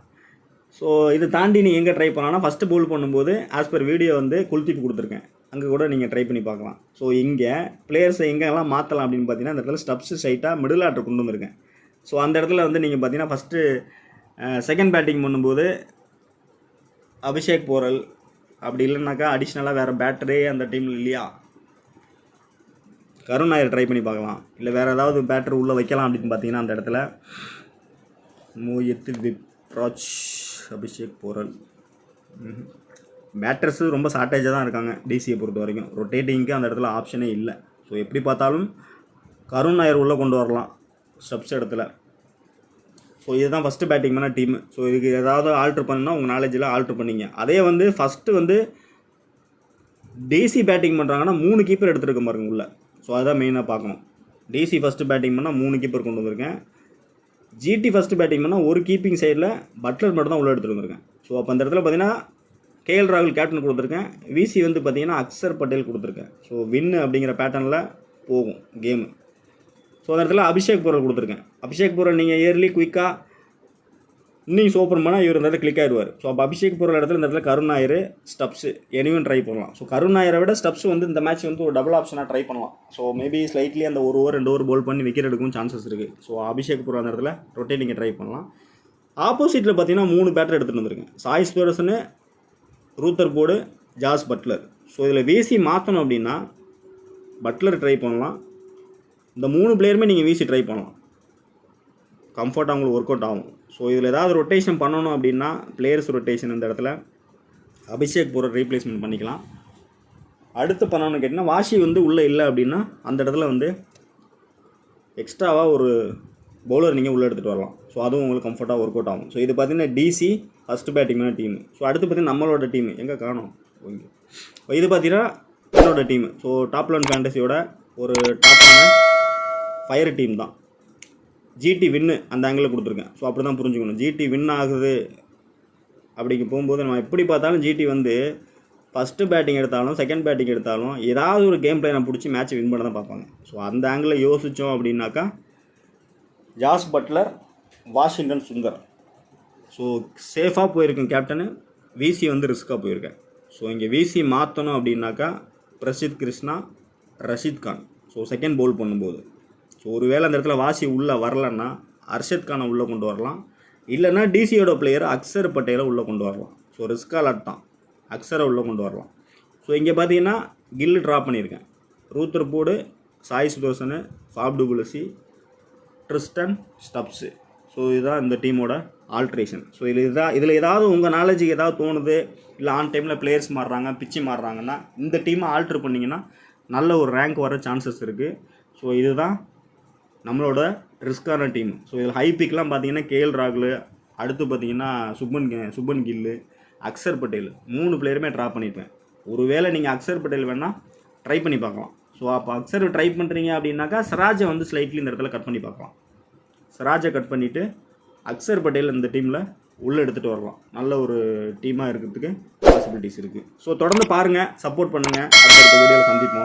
ஸோ இதை தாண்டி நீங்கள் எங்கே ட்ரை பண்ணலாம்னா ஃபஸ்ட்டு பவுல் பண்ணும்போது ஆஸ் பர் வீடியோ வந்து குல்தீப் கொடுத்துருக்கேன், அங்கே கூட நீங்கள் ட்ரை பண்ணி பார்க்கலாம். ஸோ இங்கே பிளேயர்ஸை எங்கெல்லாம் மாற்றலாம் அப்படின்னு பார்த்தீங்கன்னா இந்த இடத்துல ஸ்டப்ஸு சைட்டாக மிடில் ஆர்டர் கொண்டு வந்திருக்கேன். ஸோ அந்த இடத்துல வந்து நீங்கள் பார்த்தீங்கன்னா ஃபஸ்ட்டு செகண்ட் பேட்டிங் பண்ணும்போது அபிஷேக் போரல், அப்படி இல்லைனாக்கா அடிஷ்னலாக வேறு பேட்டரே அந்த டீமில் இல்லையா கருண் நாயர் ட்ரை பண்ணி பார்க்கலாம். இல்லை வேறு ஏதாவது பேட்டர் உள்ளே வைக்கலாம் அப்படின்னு பார்த்தீங்கன்னா அந்த இடத்துல மோயித், விப்ராஜ், அபிஷேக் போரல். பேட்டர்ஸு ரொம்ப ஷார்ட்டேஜாக தான் இருக்காங்க டிசியை பொறுத்த வரைக்கும். ரொட்டேட்டிங்க்கு அந்த இடத்துல ஆப்ஷனே இல்லை. ஸோ எப்படி பார்த்தாலும் கருண் நாயர் உள்ளே கொண்டு வரலாம் ஸ்டெப்ஸ் இடத்துல. ஸோ இதுதான் ஃபஸ்ட்டு பேட்டிங் பண்ண டீமு. ஸோ இதுக்கு ஏதாவது ஆல்ட்ரு பண்ணால் உங்கள் நாலேஜில் ஆல்ட்ரு பண்ணிங்க. அதே வந்து ஃபஸ்ட்டு வந்து டிசி பேட்டிங் பண்ணுறாங்கன்னா 3 கீப்பர் எடுத்துருக்க பாருங்க உள்ள. ஸோ அதுதான் மெயினாக பார்க்கணும். டிசி ஃபஸ்ட்டு பேட்டிங் பண்ணால் 3 கீப்பர் கொண்டு வந்திருக்கேன். ஜிடி ஃபஸ்ட்டு பேட்டிங் பண்ணால் ஒரு கீப்பிங் சைடில் பட்லர் மட்டும் தான் உள்ளே எடுத்துகிட்டு வந்திருக்கேன். ஸோ அப்போ அந்த இடத்துல பார்த்தீங்கன்னா கேஎல் ராகுல் கேப்டன் கொடுத்துருக்கேன். விசி வந்து பார்த்தீங்கன்னா அக்சர் பட்டேல் கொடுத்துருக்கேன். ஸோ வின்னு அப்படிங்கிற பேட்டர்னில் போகும் கேமு. ஸோ அந்த இடத்துல அபிஷேக் போரல் கொடுத்துருக்கேன். அபிஷேக் போரல் நீங்கள் இயர்லி குயிக்காக இன்னிங்ஸ் ஓப்பன் பண்ணால் இவர் இந்த இடத்துல கிளிக் ஆயிடுவார். ஸோ அப்போ அபிஷேக் போகிற இடத்துல இந்த இடத்துல கருண் நாயர், ஸ்டப்ஸு எனியும் ட்ரை பண்ணலாம். ஸோ கருண் நாயரை விட ஸ்டப்ஸ் வந்து இந்த மேட்ச் வந்து ஒரு டபுள் ஆப்ஷனாக ட்ரை பண்ணலாம். ஸோ மேபி ஸ்லைட்லி அந்த 1 ஓவர் 2 ஓவர் போல் பண்ணி விக்கெட் எடுக்கும் சான்சஸ் இருக்குது. ஸோ அபிஷேக் போகிற அந்த இடத்துல ரொட்டேட்டிங்கை ட்ரை பண்ணலாம். ஆப்போசிட்டில் பார்த்தீங்கன்னா 3 பேட்டர் எடுத்துகிட்டு வந்திருக்கேன். Sai Sudharsan, Rutherford, Jos Buttler. So இதில் வீசி மாற்றணும் அப்படின்னா பட்லர் ட்ரை பண்ணலாம். இந்த 3 பிளேயருமே நீங்கள் வீசி ட்ரை பண்ணலாம், கம்ஃபர்ட்டாக உங்களுக்கு ஒர்க் அவுட் ஆகும். ஸோ இதில் ஏதாவது ரொட்டேஷன் பண்ணணும் அப்படின்னா பிளேயர்ஸ் ரொட்டேஷன் இந்த இடத்துல அபிஷேக் போகிற ரீப்ளேஸ்மெண்ட் பண்ணிக்கலாம். அடுத்து பண்ணணும்னு கேட்டிங்கன்னா வாஷி வந்து உள்ளே இல்லை அப்படின்னா அந்த இடத்துல வந்து எக்ஸ்ட்ராவாக ஒரு பவுலர் நீங்கள் உள்ளே எடுத்துகிட்டு வரலாம். ஸோ அதுவும் உங்களுக்கு கம்ஃபர்ட்டாக ஒர்க் அவுட் ஆகும். ஸோ இது பார்த்திங்கன்னா டிசி ஃபஸ்ட்டு பேட்டிங்கான டீம். ஸோ அடுத்து பார்த்திங்கன்னா நம்மளோட டீம் எங்கே காணும் ஓகே. இது பார்த்திங்கன்னா என்னோட டீம். ஸோ டாப் 11 ஃபேண்டசியோட ஒரு டாப்பான ஃபயர் டீம் தான். ஜிடி வின்னு அந்த ஆங்கிளில் கொடுத்துருக்கேன். ஸோ அப்படி தான் புரிஞ்சுக்கணும். ஜிடி வின் ஆகுது அப்படிங்க போகும்போது நம்ம எப்படி பார்த்தாலும் ஜிடி வந்து ஃபஸ்ட்டு பேட்டிங் எடுத்தாலும் செகண்ட் பேட்டிங் எடுத்தாலும் ஏதாவது ஒரு கேம் பிளேனை பிடிச்சி மேட்ச்சை வின் பண்ண தான் பார்ப்பாங்க. ஸோ அந்த ஆங்கிளில் யோசித்தோம் அப்படின்னாக்கா Jos Buttler, Washington Sundar. So சேஃபாக போயிருக்கேன் கேப்டனு. விசி வந்து ரிஸ்க்காக போயிருக்கேன். ஸோ இங்கே விசி மாற்றணும் அப்படின்னாக்கா Prasidh Krishna, Rashid Khan. So second bowl பண்ணும்போது ஸோ ஒருவேளை அந்த இடத்துல வாசி உள்ளே வரலன்னா அர்ஷத் கானை உள்ளே கொண்டு வரலாம். இல்லைன்னா டிசியோட பிளேயர் அக்சர் பட்டேலை உள்ளே கொண்டு வரலாம். ஸோ ரிஸ்கால் தான் அக்சரை உள்ளே கொண்டு வரலாம். ஸோ இங்கே பார்த்தீங்கன்னா கில்லு ட்ராப் பண்ணியிருக்கேன். Rutherford, Sai Sudharsan, Faf du Plessis, Tristan, Stubbs. So இதுதான் இந்த டீமோட ஆல்ட்ரேஷன். ஸோ இதில் ஏதாவது உங்கள் நாலேஜுக்கு ஏதாவது தோணுது, இல்லை ஆன் டைமில் பிளேயர்ஸ் மாறுறாங்க, பிச்சு மாறுறாங்கன்னா இந்த டீமை ஆல்ட்ரு பண்ணிங்கன்னா நல்ல ஒரு ரேங்க் வர சான்சஸ் இருக்குது. ஸோ இதுதான் நம்மளோட ரிஸ்கான டீம். ஸோ இதில் ஹை பிக்லாம் பார்த்தீங்கன்னா கேஎல் ராகுல், அடுத்து பார்த்தீங்கன்னா சுப்மன் கில்லு, அக்சர் பட்டேல் 3 பிளேயருமே ட்ராப் பண்ணியிருப்பேன். ஒருவேளை நீங்கள் அக்சர் பட்டேல் வேணால் ட்ரை பண்ணி பார்க்கலாம். ஸோ அப்போ அக்சர் ட்ரை பண்ணுறீங்க அப்படின்னாக்கா சிராஜை வந்து ஸ்லைட்லி இந்த இடத்துல கட் பண்ணி பார்க்கலாம். சிராஜை கட் பண்ணிவிட்டு அக்சர் பட்டேல் இந்த டீமில் உள்ளே எடுத்துகிட்டு வரலாம். நல்ல ஒரு டீமாக இருக்கிறதுக்கு பாசிபிலிட்டிஸ் இருக்குது. ஸோ தொடர்ந்து பாருங்கள், சப்போர்ட் பண்ணுங்கள். அடுத்த வீடியோவில் சந்திப்போம்.